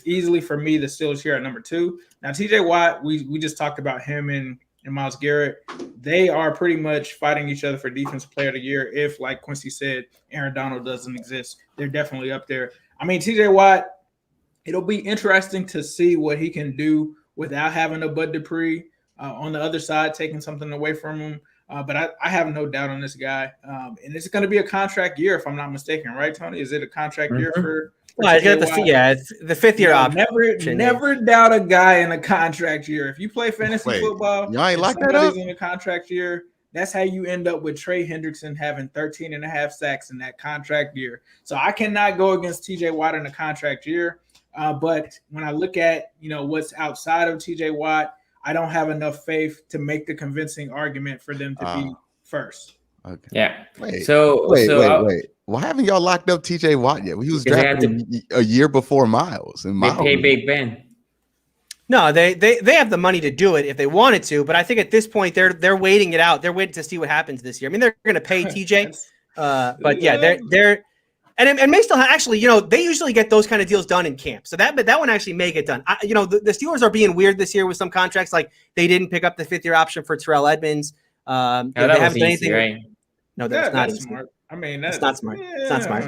D: easily for me the Steelers here at number 2. Now, TJ Watt, we just talked about him and Myles Garrett. They are pretty much fighting each other for Defensive Player of the Year. If, like Quincy said, Aaron Donald doesn't exist, they're definitely up there. I mean, TJ Watt, it'll be interesting to see what he can do without having a Bud Dupree on the other side, taking something away from him. But I have no doubt on this guy. And it's going to be a contract year, if I'm not mistaken, right, Tony? Is it a contract year for
C: it's the 5th year option.
D: Never doubt a guy in a contract year. If you play fantasy football,
E: y'all ain't lock that up
D: in a contract year. That's how you end up with Trey Hendrickson having 13.5 sacks in that contract year. So I cannot go against TJ Watt in a contract year. But when I look at what's outside of TJ Watt, I don't have enough faith to make the convincing argument for them to be first.
E: Okay.
B: Yeah.
E: Wait.
B: So
E: Wait. Why haven't y'all locked up TJ Watt yet? He was drafted a year before Miles. And
B: They pay Big Ben.
C: No, they have the money to do it if they wanted to, but I think at this point they're waiting it out. They're waiting to see what happens this year. I mean, they're going to pay TJ, but yeah, they're and may still actually, they usually get those kind of deals done in camp. So that one actually may get done. The Steelers are being weird this year with some contracts. Like they didn't pick up the 5th-year option for Terrell Edmonds. They haven't done anything.
B: Right?
C: No, that's not
D: smart. I mean,
C: that's not smart. It's not smart.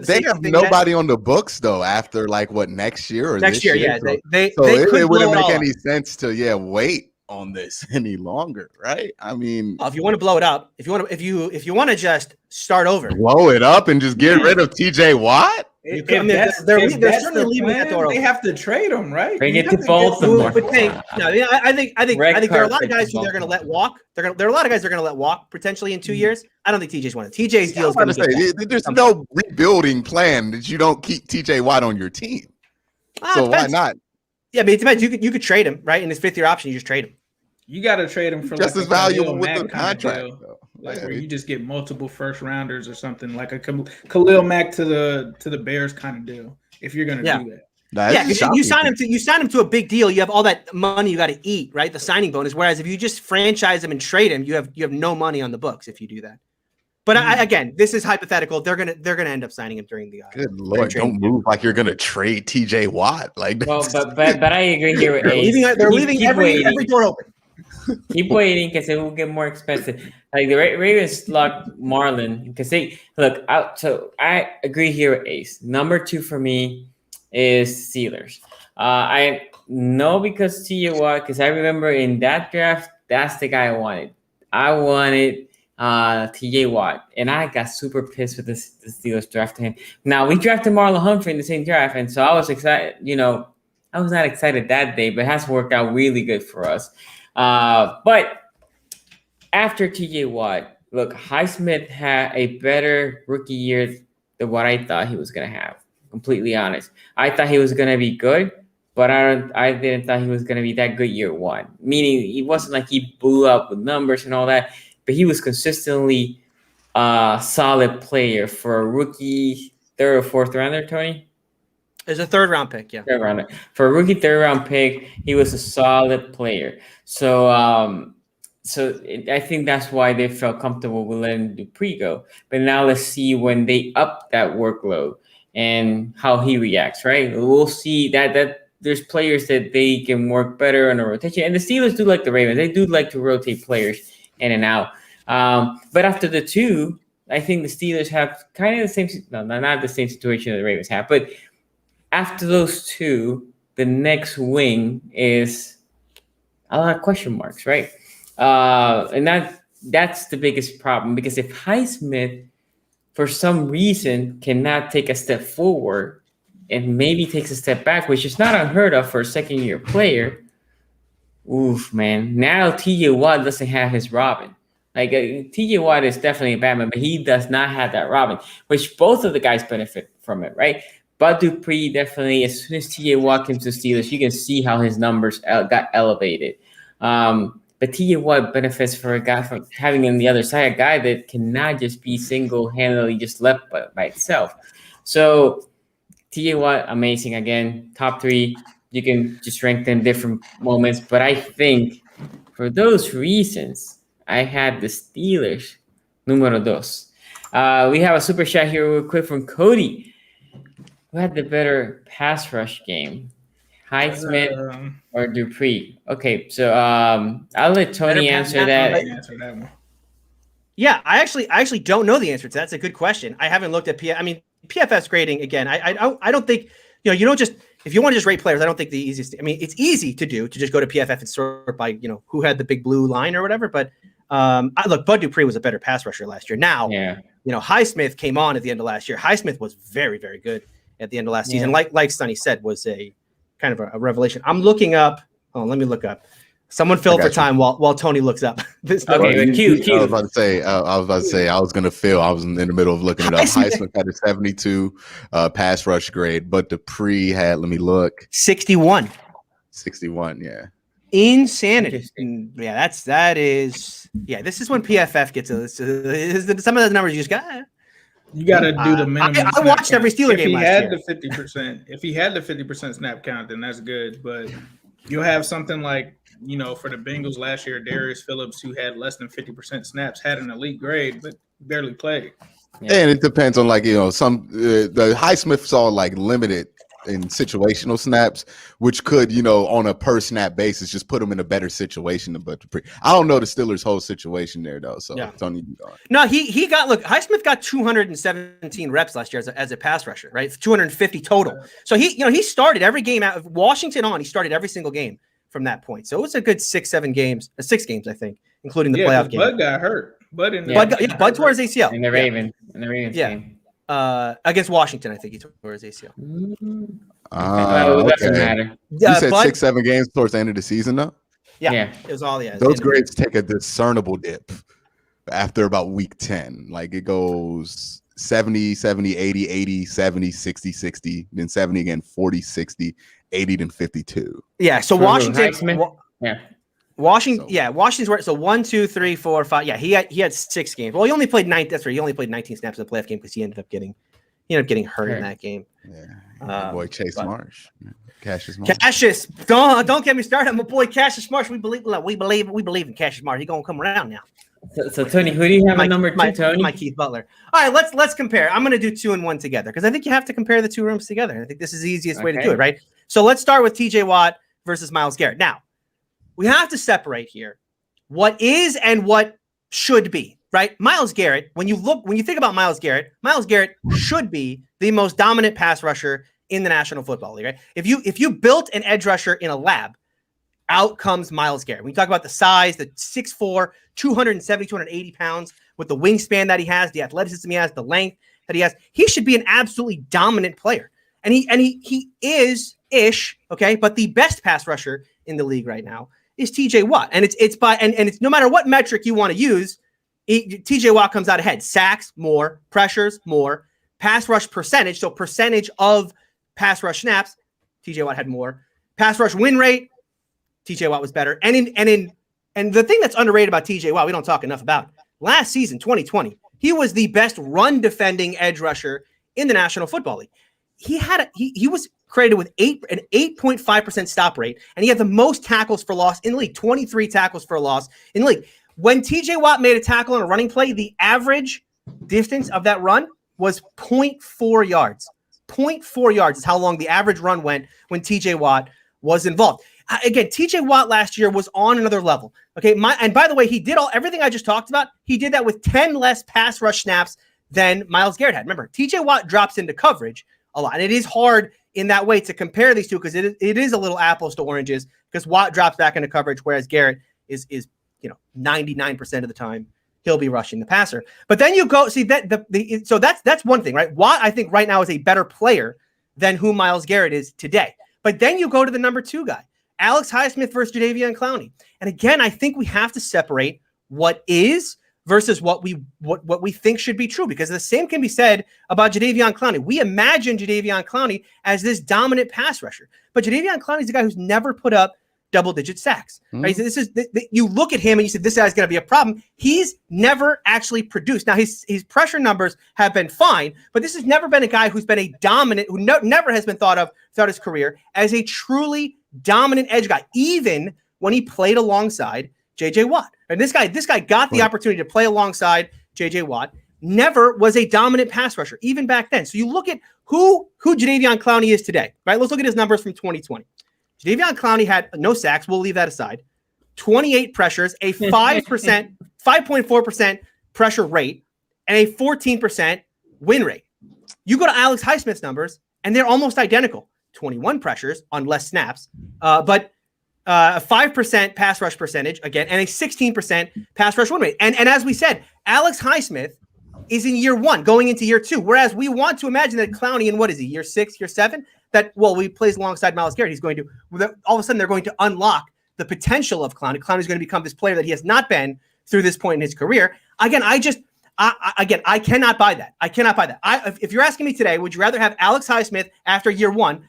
E: They have nobody on the books though after next year or
C: next year. Yeah,
E: so it wouldn't make any sense to wait on this any longer, right? I mean,
C: if you want to blow it up, if you want to just start over,
E: blow it up and just get rid of TJ Watt.
C: They're certainly leaving that door open.
D: They have to trade him, right?
B: Bring it to Baltimore.
C: I think there are a lot of guys who they're going to let walk. There are a lot of guys they're going to let walk potentially in 2 years. I don't think TJ's one. TJ's deal is going to say
E: there's no rebuilding plan that you don't keep TJ Watt on your team. So why not?
C: Yeah, I mean, it depends. You could trade him, right? In his 5th-year option, you just trade him.
D: You got to trade him for
E: just as valuable with the contract.
D: Where you just get multiple first rounders or something like a Khalil Mack to the Bears kind of deal. If you're going to do that,
C: you sign him to a big deal. You have all that money you got to eat, right? The signing bonus. Whereas if you just franchise him and trade him, you have no money on the books if you do that. But again, this is hypothetical. They're gonna end up signing him during the.
E: Good Lord! Don't move like you're gonna trade TJ Watt. But
B: I agree here with Ace.
C: They're leaving every door open.
B: Keep waiting because it will get more expensive. Like the Ravens locked Marlon because they look out. So I agree here with Ace. Number 2 for me is Steelers. I know because TJ Watt, because I remember in that draft, that's the guy I wanted. I wanted TJ Watt, and I got super pissed with the Steelers drafting him. Now we drafted Marlon Humphrey in the same draft, and so I was excited. I was not excited that day, but it has worked out really good for us. But after TJ Watt, look, Highsmith had a better rookie year than what I thought he was going to have. Completely honest. I thought he was going to be good, but I didn't thought he was going to be that good year 1. Meaning he wasn't like he blew up with numbers and all that, but he was consistently a solid player for a rookie 3rd or 4th rounder, Tony.
C: It's a 3rd round pick, yeah.
B: 3rd rounder. For a rookie 3rd round pick, he was a solid player. So I think that's why they felt comfortable with letting Dupree go. But now let's see when they up that workload and how he reacts, right? We'll see that there's players that they can work better on a rotation. And the Steelers do like the Ravens. They do like to rotate players in and out. But after the 2, I think the Steelers have kind of the same – no, not the same situation that the Ravens have. But after those 2, the next wing is a lot of question marks, right? And that's the biggest problem, because if Highsmith, for some reason, cannot take a step forward and maybe takes a step back, which is not unheard of for a second-year player, oof, man. Now TJ Watt doesn't have his Robin. Like TJ Watt is definitely a Batman, but he does not have that Robin, which both of the guys benefit from it, right? But Dupree definitely, as soon as TJ Watt came to Steelers, you can see how his numbers got elevated. But TJ Watt benefits for a guy from having on the other side a guy that cannot just be single-handedly just left by itself. So TJ Watt, amazing again, top 3. You can just rank them different moments, but I think for those reasons, I had the Steelers numero 2. We have a super chat here real quick from Cody. Who had the better pass rush game, Highsmith or Dupree? Okay, so I'll let Tony answer that.
C: Yeah, I actually don't know the answer to that. That's a good question. I haven't looked at PFF grading again. I don't think you don't just, if you want to just rate players. I don't think the easiest. I mean, it's easy to do to just go to PFF and sort by who had the big blue line or whatever. But look, Bud Dupree was a better pass rusher last year. Now, Highsmith came on at the end of last year. Highsmith was very, very good at the end of last season. Like Sonny said, was a kind of a revelation. I'm looking up. Oh, let me look up. Someone fill
E: I
C: for
E: got you.
C: time while Tony looks up.
B: Okay, but Q.
E: I was about to say. I was gonna fill. I was in the middle of looking it up. Highsmith had a 72 pass rush grade, but Dupree had. Let me look.
C: 61.
E: 61. Yeah.
C: Insanity. Yeah, that is. Yeah, this is when PFF gets some of those numbers you just got.
D: You got to do the minimum.
C: I watched every Steeler game last year.
D: If he had the 50% snap count, then that's good. But you'll have something like, for the Bengals last year, Darius Phillips, who had less than 50% snaps, had an elite grade, but barely played.
E: Yeah. And it depends on some the Highsmith saw limited in situational snaps, which could, on a per snap basis, just put him in a better situation than Dupree. I don't know the Steelers' whole situation there though. So Tony,
C: no, he got Highsmith got 217 reps last year as a pass rusher, right? 250 total. So he started every game out of Washington on. He started every single game from that point. So it was a good 6 games, I think, including the playoff game.
D: Bud got hurt. Bud
C: tore his ACL
B: in the Ravens game.
C: Against Washington, I think he tore his ACL.
B: It doesn't matter.
E: You said 6-7 games towards the end of the season, though?
C: Yeah. It was all
E: Those grades take a discernible dip after about week 10. Like it goes 70, 70, 80, 80, 70, 60, 60, then 70 again, 40, 60, 80, then 52.
C: Yeah. So Washington.
B: Washington's
C: where so 1, 2, 3, 4, 5. Yeah, he had 6 games. Well, he only played 9. That's right. He only played 19 snaps in the playoff game because he ended up getting hurt in that game.
E: Yeah, boy Chase Marsh, Cassius Marsh.
C: Cassius, don't get me started. I'm a boy Cassius Marsh. We believe in Cassius Marsh. He's gonna come around now.
B: So Tony, who do you have at number 2? Tony,
C: my Keith Butler. All right, let's compare. I'm gonna do 2 and 1 together because I think you have to compare the 2 rooms together. I think this is the easiest way to do it, right? So let's start with TJ Watt versus Myles Garrett. Now, we have to separate here what is and what should be, right? Myles Garrett, when you think about Myles Garrett should be the most dominant pass rusher in the National Football League, right? If you built an edge rusher in a lab, out comes Myles Garrett. When you talk about the size, the 6'4", 270, 280 pounds, with the wingspan that he has, the athleticism he has, the length that he has, he should be an absolutely dominant player. And he is-ish, okay? But the best pass rusher in the league right now is TJ Watt. And it's no matter what metric you want to use, TJ Watt comes out ahead. Sacks more, pressures more, pass rush percentage, so percentage of pass rush snaps, TJ Watt had more. Pass rush win rate, TJ Watt was better. And the thing that's underrated about TJ Watt, we don't talk enough about. Last season, 2020, he was the best run defending edge rusher in the National Football League. He was created with an 8.5% stop rate, and he had the most tackles for loss in the league, 23 tackles for a loss in the league. When TJ Watt made a tackle on a running play, the average distance of that run was 0.4 yards. 0.4 yards is how long the average run went when TJ Watt was involved. Again, TJ Watt last year was on another level. Okay, and by the way, he did everything I just talked about. He did that with 10 less pass rush snaps than Myles Garrett had. Remember, TJ Watt drops into coverage a lot, and it is hard in that way to compare these two because it is a little apples to oranges because Watt drops back into coverage, whereas Garrett is 99% of the time he'll be rushing the passer. But then you go see that so that's one thing, right? Watt, I think right now is a better player than who Myles Garrett is today. But then you go to the number 2 guy, Alex Highsmith versus Jadeveon Clowney. And again, I think we have to separate what is versus what we think should be true, because the same can be said about Jadeveon Clowney. We imagine Jadeveon Clowney as this dominant pass rusher, but Jadeveon Clowney is a guy who's never put up double-digit sacks. Right? So you look at him and you say this guy's going to be a problem. He's never actually produced. Now his pressure numbers have been fine, but this has never been a guy who's been a dominant, who never has been thought of throughout his career as a truly dominant edge guy, even when he played alongside J.J. Watt. And this guy got the opportunity to play alongside J.J. Watt, never was a dominant pass rusher, even back then. So you look at who Jadeveon Clowney is today, right? Let's look at his numbers from 2020. Jadeveon Clowney had no sacks. We'll leave that aside. 28 pressures, a 5.4% pressure rate, and a 14% win rate. You go to Alex Highsmith's numbers, and they're almost identical. 21 pressures on less snaps, but a 5% pass rush percentage, again, and a 16% pass rush win rate. And as we said, Alex Highsmith is in year 1, going into year 2, whereas we want to imagine that Clowney in, what is he, year 6, year 7? He plays alongside Myles Garrett. He's going to, all of a sudden, they're going to unlock the potential of Clowney. Clowney's going to become this player that he has not been through this point in his career. Again, I cannot buy that. I cannot buy that. If you're asking me today, would you rather have Alex Highsmith after year one,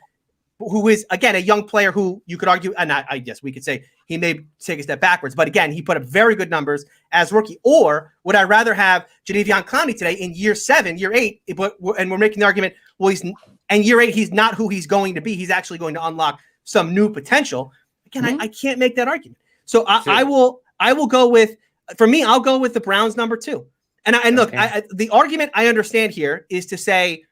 C: who is, again, a young player who you could argue, and I guess we could say he may take a step backwards, but again, he put up very good numbers as rookie. Or would I rather have Jadeveon Clowney today in year 7, year 8, and we're making the argument, well, in year 8, he's not who he's going to be. He's actually going to unlock some new potential. Again, I can't make that argument. So I will go with, for me, I'll go with the Browns number 2. And look, the argument I understand here is to say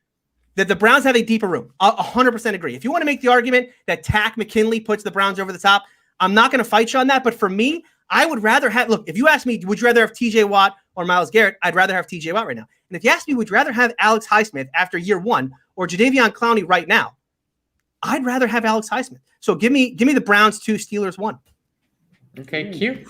C: that the Browns have a deeper room. I'll 100% agree. If you want to make the argument that Takk McKinley puts the Browns over the top, I'm not going to fight you on that. But for me, I would rather have, look, if you ask me, would you rather have TJ Watt or Myles Garrett? I'd rather have TJ Watt right now. And if you ask me, would you rather have Alex Highsmith after year 1 or Jadeveon Clowney right now? I'd rather have Alex Highsmith. So give me the Browns 2, Steelers 1.
B: Okay, cute.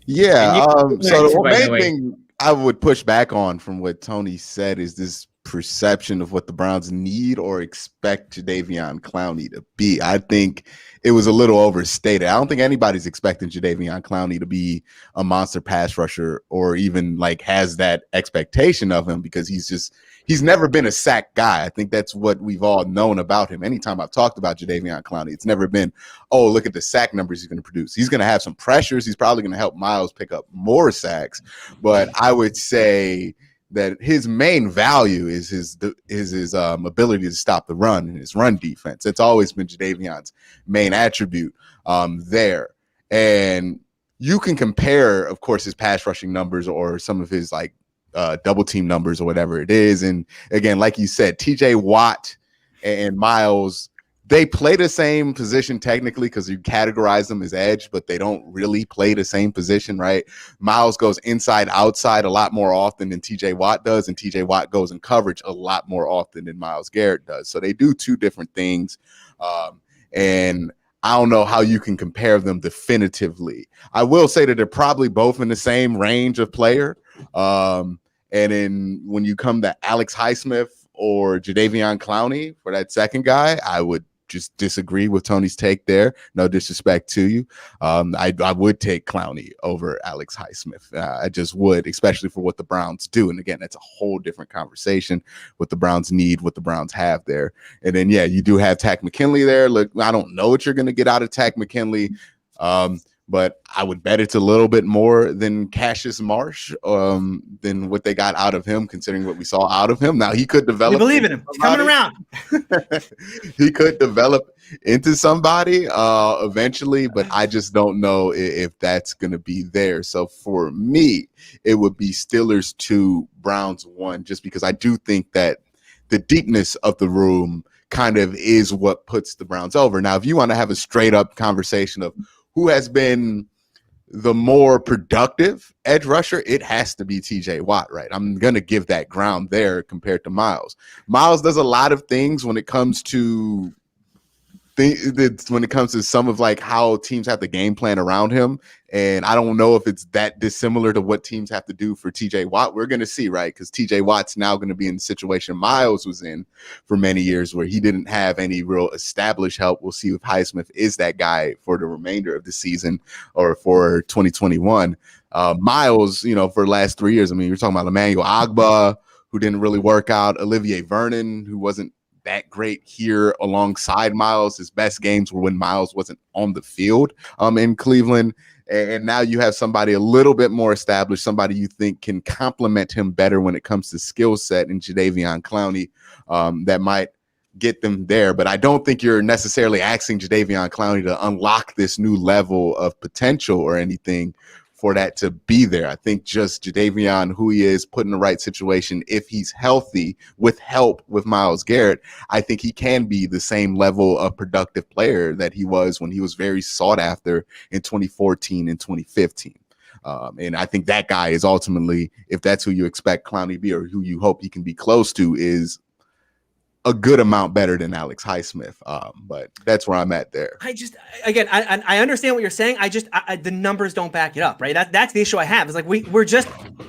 E: Yeah. So the main
B: way.
E: thing I would push back on from what Tony said is this perception of what the Browns need or expect Jadeveon Clowney to be. I think it was a little overstated. I don't think anybody's expecting Jadeveon Clowney to be a monster pass rusher or even like has that expectation of him, because he's never been a sack guy. I think that's what we've all known about him. Anytime I've talked about Jadeveon Clowney, it's never been, oh, look at the sack numbers he's going to produce. He's going to have some pressures. He's probably going to help Myles pick up more sacks. But I would say that his main value is his ability to stop the run and his run defense. It's always been Jadeveon's main attribute there. And you can compare, of course, his pass rushing numbers or some of his like double team numbers or whatever it is. And again, like you said, TJ Watt and Myles, they play the same position technically because you categorize them as edge, but they don't really play the same position, right? Myles goes inside, outside a lot more often than TJ Watt does, and TJ Watt goes in coverage a lot more often than Myles Garrett does. So they do two different things. And I don't know how you can compare them definitively. I will say that they're probably both in the same range of player. And then when you come to Alex Highsmith or Jadeveon Clowney for that second guy, I would just disagree with Tony's take there. No disrespect to you. I would take Clowney over Alex Highsmith. I just would, especially for what the Browns do. And again, that's a whole different conversation. What the Browns need, what the Browns have there. And then, yeah, you do have Takk McKinley there. Look, I don't know what you're going to get out of Takk McKinley. But I would bet it's a little bit more than Cassius Marsh, than what they got out of him, considering what we saw out of him. Now, he could develop.
C: We believe in him. He's coming around.
E: He could develop into somebody eventually, but I just don't know if that's going to be there. So for me, it would be Steelers 2, Browns 1, just because I do think that the deepness of the room kind of is what puts the Browns over. Now, if you want to have a straight up conversation of who has been the more productive edge rusher, it has to be TJ Watt, right? I'm going to give that ground there compared to Myles. Myles does a lot of things when it comes to some of like how teams have to game plan around him. And I don't know if it's that dissimilar to what teams have to do for TJ Watt. We're going to see, right? Because TJ Watt's now going to be in the situation Myles was in for many years where he didn't have any real established help. We'll see if Highsmith is that guy for the remainder of the season or for 2021. Myles, for the last 3 years, I mean, you're talking about Emmanuel Ogbah, who didn't really work out, Olivier Vernon, who wasn't that great here alongside Myles. His best games were when Myles wasn't on the field in Cleveland. And now you have somebody a little bit more established, somebody you think can complement him better when it comes to skill set in Jadeveon Clowney that might get them there. But I don't think you're necessarily asking Jadeveon Clowney to unlock this new level of potential or anything for that to be there. I think just Jadeveon, who he is, put in the right situation, if he's healthy with help with Myles Garrett, I think he can be the same level of productive player that he was when he was very sought after in 2014 and 2015. And I think that guy is ultimately, if that's who you expect Clowney to be or who you hope he can be close to, is a good amount better than Alex Highsmith. But that's where I'm at there.
C: I understand what you're saying. The numbers don't back it up, right? That's the issue I have. It's like we're just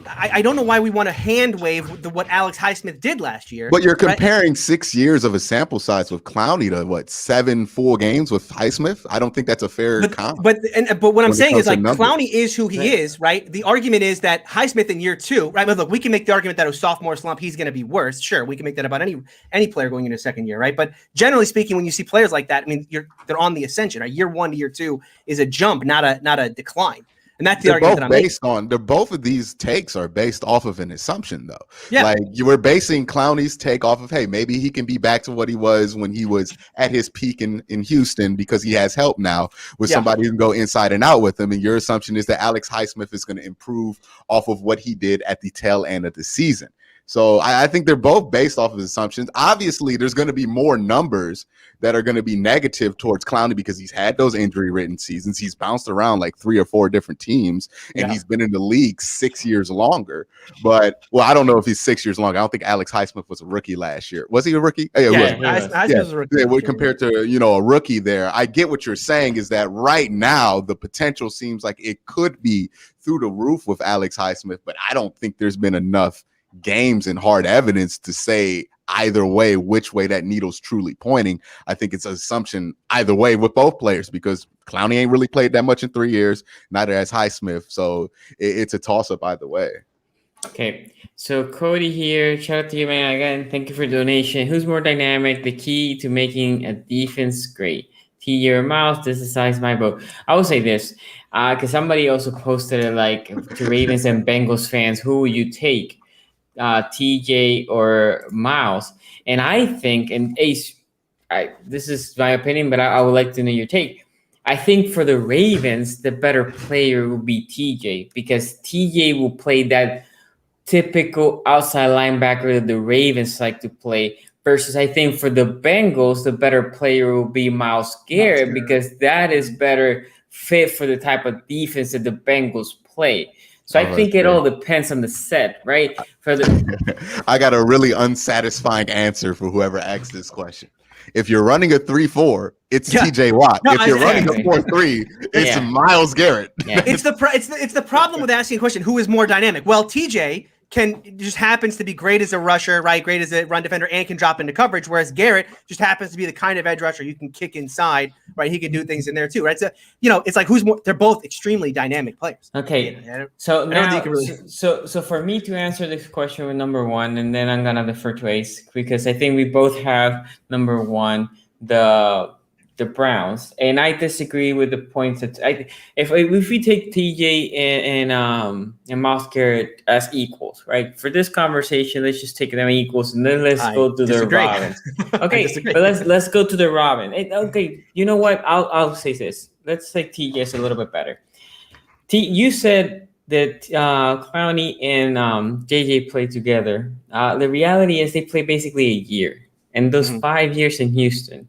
C: I don't know why we want to hand wave what Alex Highsmith did last year.
E: But you're comparing 6 years of a sample size with Clowney to what, 7 full games with Highsmith? I don't think that's a fair comp.
C: But what I'm saying is like
E: numbers.
C: Clowney is who he is, right? The argument is that Highsmith in year 2, right? But look, we can make the argument that a sophomore slump, he's going to be worse. Sure, we can make that about any player going into second year, right? But generally speaking, when you see players like that, I mean, they're on the ascension. Right? Year 1 to year 2 is a jump, not a decline. And that's the argument that I'm making.
E: They're both of these takes are based off of an assumption, though.
C: Yeah.
E: Like you were basing Clowney's take off of, hey, maybe he can be back to what he was when he was at his peak in Houston because he has help now with somebody who can go inside and out with him. And your assumption is that Alex Highsmith is going to improve off of what he did at the tail end of the season. So I think they're both based off of assumptions. Obviously, there's going to be more numbers that are going to be negative towards Clowney because he's had those injury-ridden seasons. He's bounced around like 3 or 4 different teams, and he's been in the league 6 years longer. But, well, I don't know if he's 6 years longer. I don't think Alex Highsmith was a rookie last year. Was he a rookie?
C: Highsmith was a rookie.
E: Yeah, compared to, a rookie there. I get what you're saying is that right now the potential seems like it could be through the roof with Alex Highsmith, but I don't think there's been enough games and hard evidence to say either way which way that needle's truly pointing. I think it's an assumption either way with both players because Clowney ain't really played that much in 3 years, neither has Highsmith, so it's a toss-up either way.
B: Okay, so Cody here, shout out to you, man. Again, thank you for the donation. Who's more dynamic? The key to making a defense great. T or Miles, this decides my vote. I will say this, because somebody also posted it like to Ravens and Bengals fans, who will you take? TJ or Miles? And I think, and Ace, this is my opinion, but I would like to know your take. I think for the Ravens, the better player will be TJ because TJ will play that typical outside linebacker that the Ravens like to play. Versus, I think for the Bengals, the better player will be Myles Garrett because that is better fit for the type of defense that the Bengals play. So I think it all depends on the set, right?
E: I got a really unsatisfying answer for whoever asked this question. If you're running a 3-4, it's TJ Watt.
C: No,
E: if you're running a 4-3, it's Myles Garrett.
B: Yeah.
C: It's the problem with asking a question, who is more dynamic? Well, TJ just happens to be great as a rusher, right? Great as a run defender and can drop into coverage, whereas Garrett just happens to be the kind of edge rusher you can kick inside, right? He can do things in there too, right? So, it's like who's more, they're both extremely dynamic players.
B: Okay. So now, so for me to answer this question with number 1, and then I'm going to defer to Ace because I think we both have number 1, the Browns, and I disagree with the points that if we take TJ and Myles Garrett as equals, right? For this conversation, let's just take them equals, and then let's go to the Robins. Okay, but let's go to the Robin. Okay, you know what? I'll say this. Let's take TJ as a little bit better. You said that Clowney and JJ played together. The reality is they played basically a year, and those 5 years in Houston.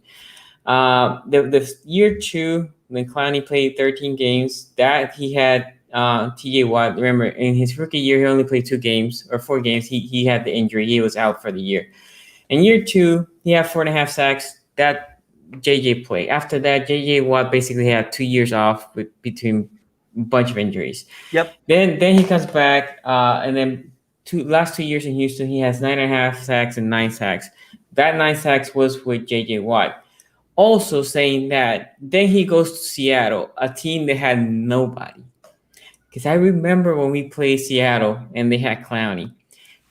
B: The year 2, when Clowney played 13 games, that he had TJ Watt. Remember, in his rookie year, he only played 2 games or 4 games. He had the injury. He was out for the year. In year 2, he had 4.5 sacks. That JJ played. After that, JJ Watt basically had 2 years off between a bunch of injuries. Yep. Then he comes back, and then last 2 years in Houston, he has 9.5 sacks and 9 sacks. That 9 sacks was with JJ Watt. Also saying that, then he goes to Seattle, a team that had nobody. Because I remember when we played Seattle and they had Clowney.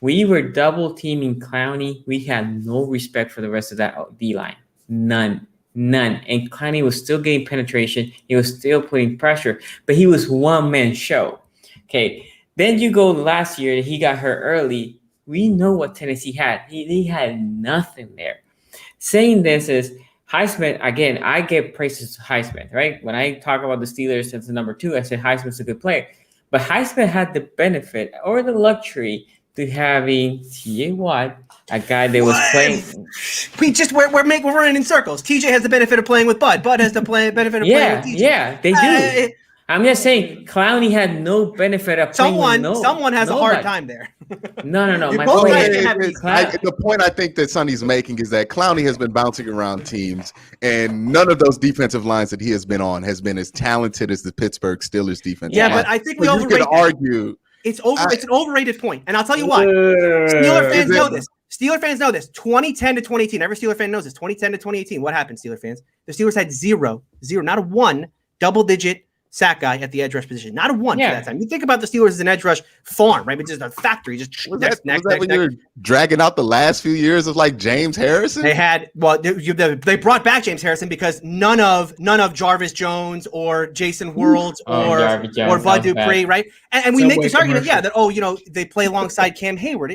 B: We were double teaming Clowney. We had no respect for the rest of that D-line. None. And Clowney was still getting penetration. He was still putting pressure. But he was one-man show. Okay. Then you go last year, he got hurt early. We know what Tennessee had. He had nothing there. Saying this is, Highsmith, again, I give praises to Highsmith, right? When I talk about the Steelers as the number 2, I say Highsmith's a good player. But Highsmith had the benefit or the luxury to having TJ Watt, a guy that was playing.
C: We're running in circles. TJ has the benefit of playing with Bud. Bud has the benefit of playing with TJ.
B: Yeah, they do. I'm just saying, Clowney had no benefit of playing with
C: someone has a hard time there.
B: No.
E: The point I think that Sonny's making is that Clowney has been bouncing around teams, and none of those defensive lines that he has been on has been as talented as the Pittsburgh Steelers defense.
C: Yeah, but I think we overrate. It's an overrated point, and I'll tell you why. Steeler fans know this. Steeler fans know this. 2010 to 2018. Every Steeler fan knows this. 2010 to 2018. What happened, Steeler fans? The Steelers had zero, not a one double-digit sack guy at the edge rush position. Not a one for that time. You think about the Steelers as an edge rush farm, right? It's just a factory. Just
E: was that when you were dragging out the last few years of like James Harrison?
C: They had they brought back James Harrison because none of Jarvis Jones or Jason Worlds or Bud Dupree, right? And we make this argument, that they play alongside Cam Hayward.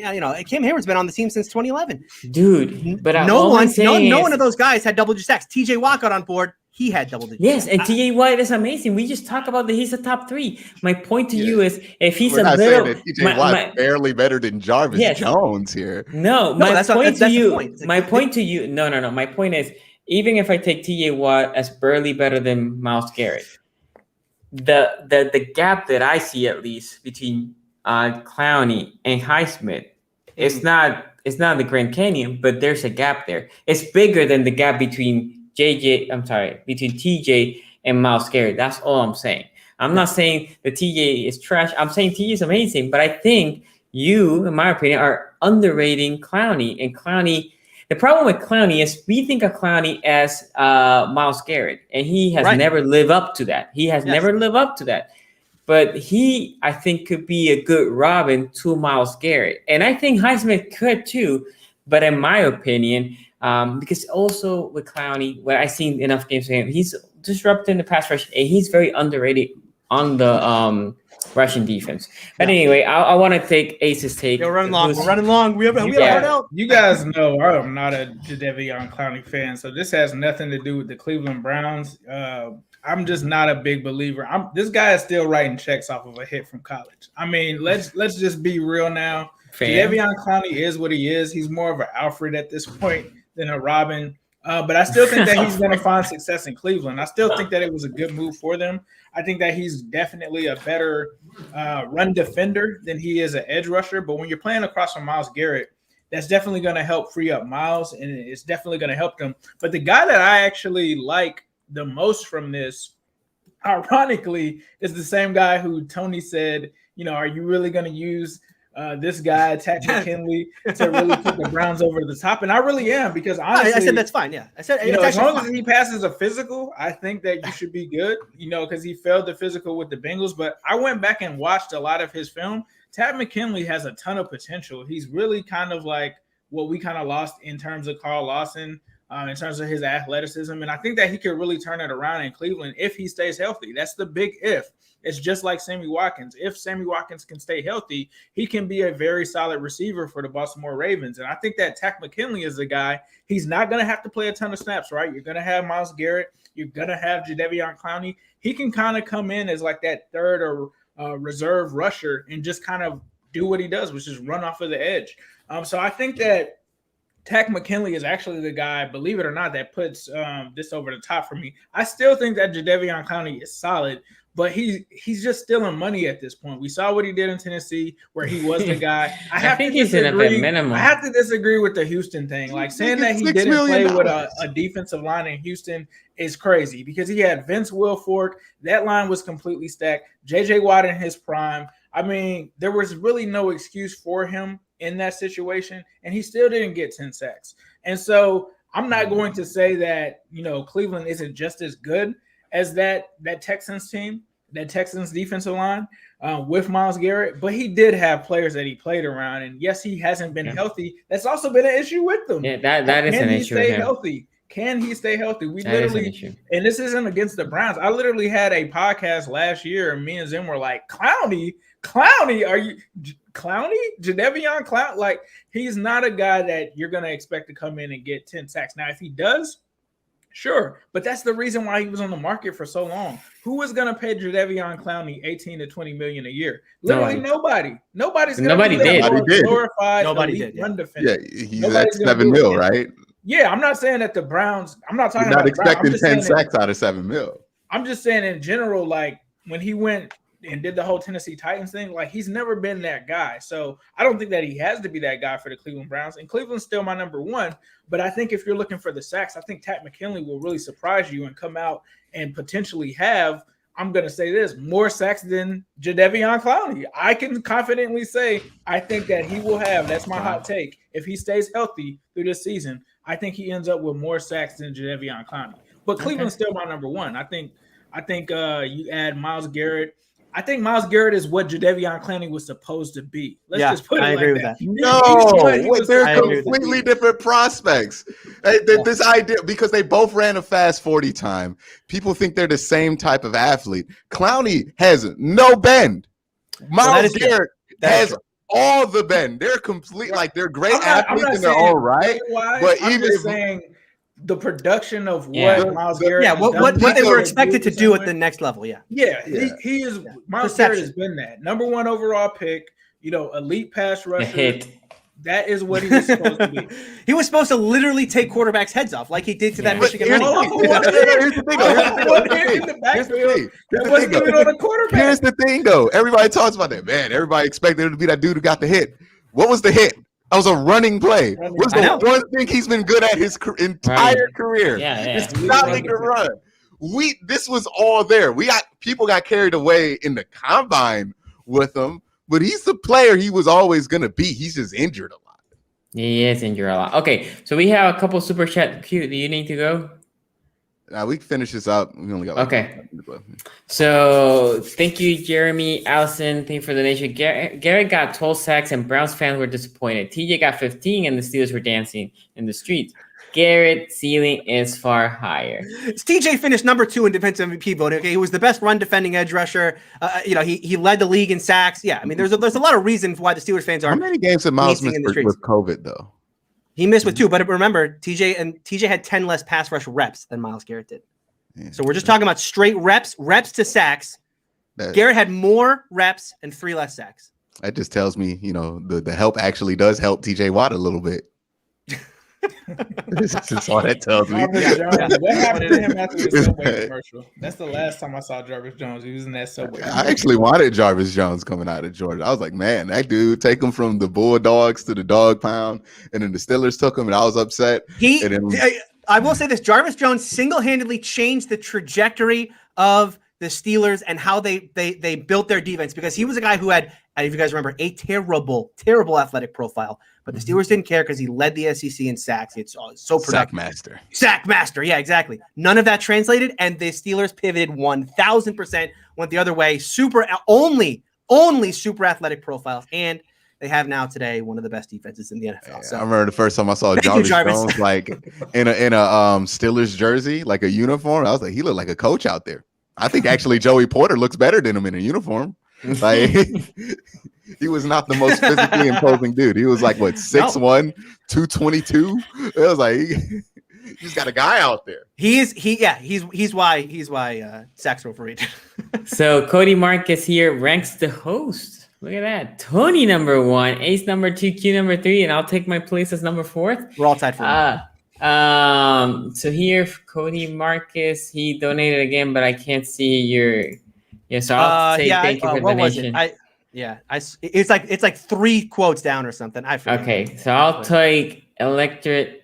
C: Cam Hayward's been on the team since 2011,
B: dude. But
C: no one of those guys had double-digit sacks. T.J. Watt got on board. He had double digits.
B: Yes, and T.J. Watt is amazing. We just talk about that he's a top 3. My point to you is, if he's
E: We're not saying that T.J. Watt's barely better than Jarvis Jones here.
B: No, my point to you. My point to you. No. My point is, even if I take T.J. Watt as barely better than Myles Garrett, the gap that I see at least between Clowney and Highsmith, it's not the Grand Canyon, but there's a gap there. It's bigger than the gap between between TJ and Myles Garrett. That's all I'm saying. I'm not saying that TJ is trash. I'm saying TJ is amazing, but I think you, in my opinion, are underrating Clowney. And Clowney, the problem with Clowney is we think of Clowney as Myles Garrett, and he has never lived up to that. Never lived up to that. But he, I think, could be a good Robin to Myles Garrett. And I think Highsmith could too. But in my opinion, because also with Clowney, what I've seen enough games for him, he's disrupting the pass rush, and he's very underrated on the rushing defense. But anyway, I want to take Ace's take.
C: We're running long. We have a hard out.
D: You guys know I'm not a Jadeveon Clowney fan, so this has nothing to do with the Cleveland Browns. I'm just not a big believer. This guy is still writing checks off of a hit from college. I mean, let's just be real now. Jadeveon Clowney is what he is. He's more of an Alfred at this point than a Robin. But I still think that he's going to find success in Cleveland. I still think that it was a good move for them. I think that he's definitely a better run defender than he is an edge rusher. But when you're playing across from Myles Garrett, that's definitely going to help free up Myles, and it's definitely going to help them. But the guy that I actually like the most from this, ironically, is the same guy who Tony said, are you really going to use this guy, Takk McKinley, to really put the Browns over the top? And I really am, because honestly,
C: I said that's fine. Yeah, I said
D: as long as he passes a physical, I think that you should be good. Because he failed the physical with the Bengals. But I went back and watched a lot of his film. Takk McKinley has a ton of potential. He's really kind of like what we kind of lost in terms of Carl Lawson, in terms of his athleticism. And I think that he could really turn it around in Cleveland if he stays healthy. That's the big if. It's just like Sammy Watkins. If Sammy Watkins can stay healthy, he can be a very solid receiver for the Baltimore Ravens. And I think that Takk McKinley is the guy. He's not going to have to play a ton of snaps, right? You're going to have Myles Garrett. You're going to have Jadeveon Clowney. He can kind of come in as like that third or reserve rusher and just kind of do what he does, which is run off of the edge. So I think that Takk McKinley is actually the guy, believe it or not, that puts this over the top for me. I still think that Jadeveon Clowney is solid, but he's just stealing money at this point. We saw what he did in Tennessee, where he was the guy. I think he's in at the minimum. I have to disagree with the Houston thing. Like saying that he didn't play with a defensive line in Houston is crazy, because he had Vince Wilfork. That line was completely stacked. J.J. Watt in his prime. I mean, there was really no excuse for him in that situation, and he still didn't get 10 sacks. And so I'm not going to say that, Cleveland isn't just as good as that Texans team, that Texans defensive line with Myles Garrett, but he did have players that he played around. And yes, he hasn't been healthy. That's also been an issue with them.
B: Yeah, that is an issue.
D: Can he stay healthy? Can he stay healthy? We literally, and this isn't against the Browns. I literally had a podcast last year, and me and Zim were like, Clowney, are you Clowney? Jadeveon Clowney? Like, he's not a guy that you're going to expect to come in and get 10 sacks. Now, if he does, sure. But that's the reason why he was on the market for so long. Who is going to pay Jadeveon Clowney 18 to 20 million a year? Literally nobody. Nobody's going to do that. Glorified run defender.
E: Yeah, he's at $7 million, right?
D: Yeah, I'm not saying that the Browns, I'm not talking
E: You're not
D: about
E: expecting 10 sacks out of $7 million.
D: I'm just saying in general, like when he went and did the whole Tennessee Titans thing, like he's never been that guy. So I don't think that he has to be that guy for the Cleveland Browns. And Cleveland's still my number one. But I think if you're looking for the sacks, I think Takk McKinley will really surprise you and come out and potentially have I'm going to say this, more sacks than Jadeveon Clowney. I can confidently say I think that he will have, that's my hot take, if he stays healthy through this season, I think he ends up with more sacks than Jadeveon Clowney. But Cleveland's still my number one. I think you add Myles Garrett. I think Myles Garrett is what Jadeveon Clowney was supposed to be. Let's just put it
C: I
D: like
C: agree with
D: that.
E: No, they're completely different prospects. This idea, because they both ran a fast 40 time, people think they're the same type of athlete. Clowney has no bend. Myles Garrett has all the bend. They're complete, like they're great athletes in their own right.
D: But even if saying the production of what Myles Garrett,
C: what they were expected to do at the next level, he is. Myles Garrett has been that number one overall pick. Elite pass rusher. That is what he was supposed to be. He was supposed to literally take quarterbacks' heads off, like he did to that Michigan running back.
E: Here's the thing, though. Everybody talks about that. Man, everybody expected it to be that dude who got the hit. What was the hit? That was a running play. What's the one thing he's been good at his entire career? It's stopping the run. This was all there. People got carried away in the combine with him, but he's the player he was always going to be. He's just injured a lot.
B: He is injured a lot. Okay, so we have a couple super chat. Q, do you need to go?
E: We can finish this out. We only got
B: okay. So thank you, Jeremy, Allison. Thank you for the donation. Garrett got 12 sacks, and Browns fans were disappointed. TJ got 15, and the Steelers were dancing in the streets. Garrett's ceiling is far higher.
C: TJ finished number 2 in defensive MVP voting. Okay, he was the best run defending edge rusher. He led the league in sacks. Yeah, I mean, there's a lot of reasons why the Steelers fans are.
E: How many games did Myles miss with COVID though?
C: He missed with 2, but remember, TJ had 10 less pass rush reps than Myles Garrett did. Yeah, so we're just talking about straight reps to sacks. Garrett had more reps and 3 less sacks.
E: That just tells me, the help actually does help TJ Watt a little bit. That's all that tells me.
D: What happened to him after the Subway commercial? That's the last time I saw Jarvis Jones. He was in that Subway.
E: I actually wanted Jarvis Jones coming out of Georgia. I was like, man, that dude, take him from the Bulldogs to the Dog Pound, and then the Steelers took him, and I was upset.
C: I will say this: Jarvis Jones single-handedly changed the trajectory of the Steelers and how they built their defense, because he was a guy who had, if you guys remember, a terrible athletic profile. But the Steelers didn't care because he led the SEC in sacks. It's so productive. Sack master. Yeah, exactly. None of that translated, and the Steelers pivoted 1,000%, went the other way. Only super athletic profiles, and they have now today one of the best defenses in the NFL. So
E: I remember the first time I saw Jarvis Jones like in a Steelers jersey, like a uniform. I was like, he looked like a coach out there. I think actually Joey Porter looks better than him in a uniform. Like he was not the most physically imposing dude. He was like 6'1", 222. It was like he's got a guy out there.
C: He's why sacks are overrated.
B: So Cody Marcus here ranks the host. Look at that. Tony number 1, Ace number 2, Q number 3, and I'll take my place as number 4th.
C: We're all tied for
B: so here Cody Marcus, he donated again, but I can't see your. Yeah, so I'll say thank you for the donation.
C: It's like 3 quotes down or something. I forget.
B: Okay, so I'll take Electric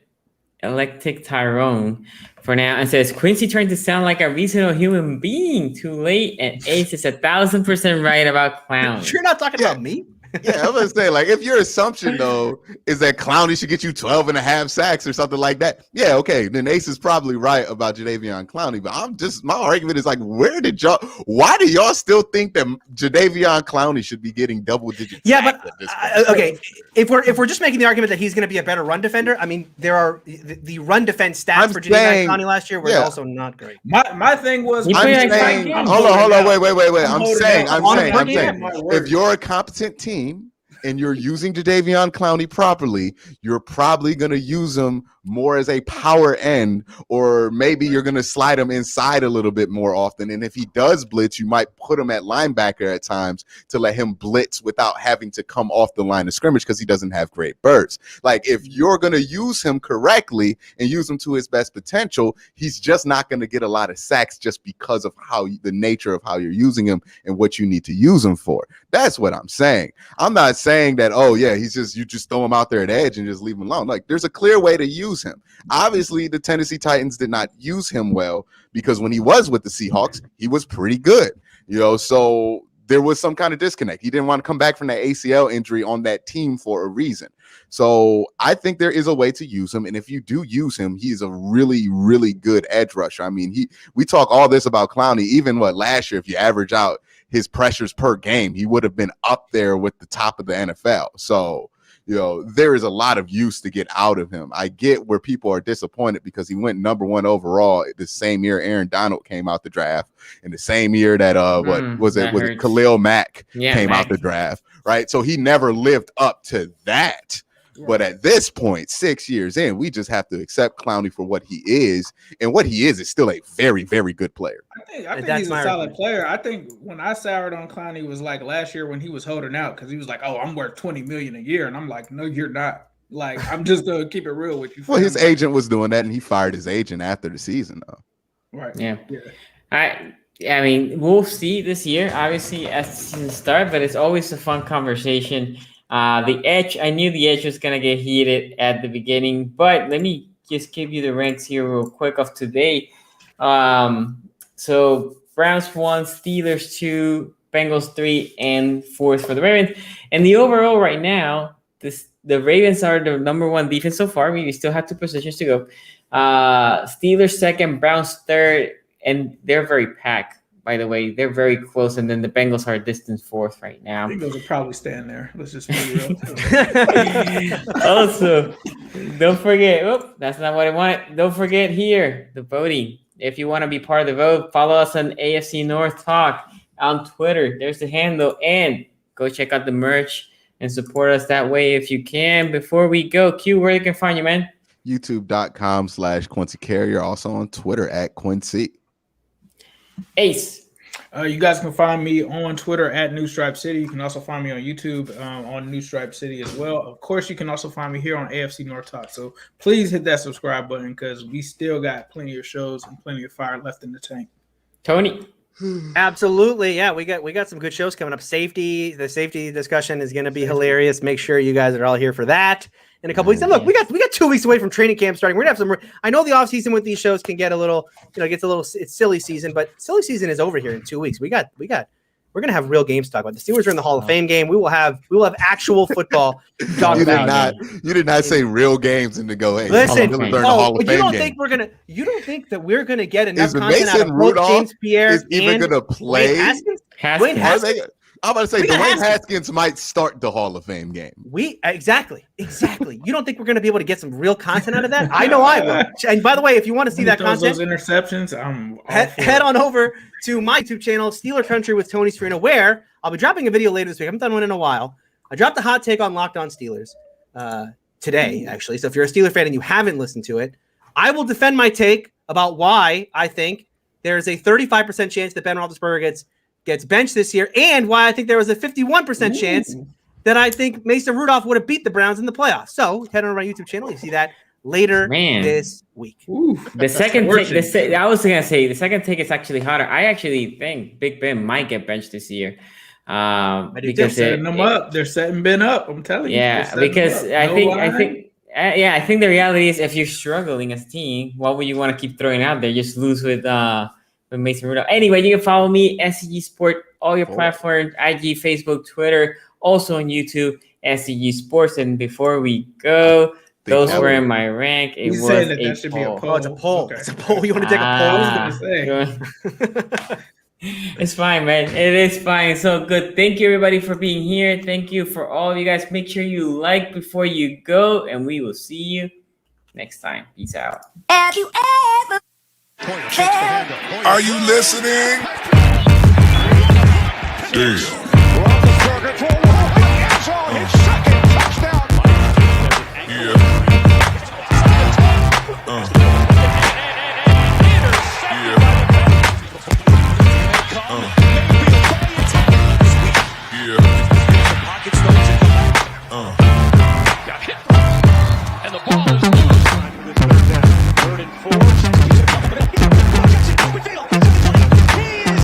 B: Tyrone for now, and says Quincy trying to sound like a reasonable human being. Too late, and Ace is 1,000% right about Clown.
C: You're not talking about me.
E: Yeah, I was gonna say, like, if your assumption though is that Clowney should get you 12.5 sacks or something like that, yeah, okay, then Ace is probably right about Jadeveon Clowney. But my argument is like, why do y'all still think that Jadeveon Clowney should be getting double-digit?
C: Yeah, but okay, if we're just making the argument that he's going to be a better run defender, I mean, there are the run defense stats for Jadeveon Clowney last year were also not great.
D: My thing was,
E: hold on, wait. I'm saying, if you're a competent team and you're using Jadeveon Clowney properly, you're probably going to use him more as a power end, or maybe you're going to slide him inside a little bit more often. And if he does blitz, you might put him at linebacker at times to let him blitz without having to come off the line of scrimmage because he doesn't have great bursts. Like, if you're going to use him correctly and use him to his best potential, he's just not going to get a lot of sacks just because of the nature of how you're using him and what you need to use him for. That's what I'm saying. I'm not saying saying that, oh yeah, you just throw him out there at edge and just leave him alone. Like, there's a clear way to use him. Obviously, the Tennessee Titans did not use him well because when he was with the Seahawks, he was pretty good. So there was some kind of disconnect. He didn't want to come back from that ACL injury on that team for a reason. So I think there is a way to use him. And if you do use him, he's a really, really good edge rusher. I mean, we talk all this about Clowney. Even last year, if you average out his pressures per game, he would have been up there with the top of the NFL. So, there is a lot of use to get out of him. I get where people are disappointed because he went number 1 overall the same year Aaron Donald came out the draft, and the same year that was it Khalil Mack came out the draft, right? So he never lived up to that. But at this point, 6 years in, we just have to accept Clowney for what he is, and what he is still a very, very good player.
D: I think he's a solid player. I think when I soured on Clowney was like last year when he was holding out because he was like, "Oh, I'm worth $20 million a year," and I'm like, "No, you're not." Like, I'm just gonna keep it real with you.
E: Well, his agent was doing that, and he fired his agent after the season, though.
D: Right.
B: Yeah. I mean, we'll see this year, obviously, as the season starts, but it's always a fun conversation. The edge, I knew the edge was going to get heated at the beginning, but let me just give you the ranks here real quick of today. So Browns 1, Steelers 2, Bengals 3, and 4th for the Ravens. And the overall right now, the Ravens are the number 1 defense so far. We still have 2 positions to go. Steelers 2nd, Browns 3rd, and they're very packed. By the way, they're very close, and then the Bengals are a distant 4th right now.
D: Bengals will probably stand there. Let's just be real.
B: Also, don't forget. That's not what I wanted. Don't forget here the voting. If you want to be part of the vote, follow us on AFC North Talk on Twitter. There's the handle, and go check out the merch and support us that way if you can. Before we go, Q, where you can find you, man?
E: YouTube.com/Quincy Carrier. Also on Twitter @Quincy.
B: Ace.
D: You guys can find me on Twitter @NewStripe City. You can also find me on YouTube on NewStripe City as well. Of course, you can also find me here on AFC North Talk. So please hit that subscribe button because we still got plenty of shows and plenty of fire left in the tank.
B: Tony.
C: Absolutely. Yeah, we got some good shows coming up. The safety discussion is going to be hilarious. Make sure you guys are all here for that in a couple weeks. And look, we got 2 weeks away from training camp starting. We're going to have some. I know the off season with these shows can get a little, it's silly season, but silly season is over here in 2 weeks. We're going to have real games to talk about. The Steelers are in the Hall of Fame game. We will have actual football to talk about.
E: You did not say real games and to go, hey,
C: listen,
E: you don't
C: think that we're going to get enough
E: is
C: content
E: Mason
C: out of both
E: Rudolph
C: James Pierre
E: is even going to play?
C: Wayne Haskins?
E: I'm about to say Dwayne Haskins might start the Hall of Fame game.
C: Exactly. You don't think we're going to be able to get some real content out of that? I know I will. And by the way, if you want to see that content,
D: those interceptions,
C: head on over to my YouTube channel, Steeler Country with Tony Serino, where I'll be dropping a video later this week. I haven't done one in a while. I dropped a hot take on Locked On Steelers today, actually. So if you're a Steeler fan and you haven't listened to it, I will defend my take about why I think there's a 35% chance that Ben Roethlisberger gets benched this year, and why I think there was a 51% chance that I think Mason Rudolph would have beat the Browns in the playoffs. So head on my YouTube channel. You see that later this week.
B: The second take, I was going to say, the second take is actually hotter. I actually think Big Ben might get benched this year.
D: They're setting them up. They're setting Ben up. I'm telling you.
B: Yeah, because I think the reality is if you're struggling as a team, what would you want to keep throwing out there? Just lose with Mason Rudolph. Anyway, you can follow me, SCG Sport, all your platforms, IG, Facebook, Twitter, also on YouTube, SCG Sports. And before we go, those were in my rank. It was a poll.
C: Oh, it's a poll.
D: Okay.
C: It's a poll. You want to take a poll?
B: It's fine, man. It is fine. So good. Thank you, everybody, for being here. Thank you for all of you guys. Make sure you like before you go, and we will see you next time. Peace out.
A: Have you ever? Are you listening? Damn.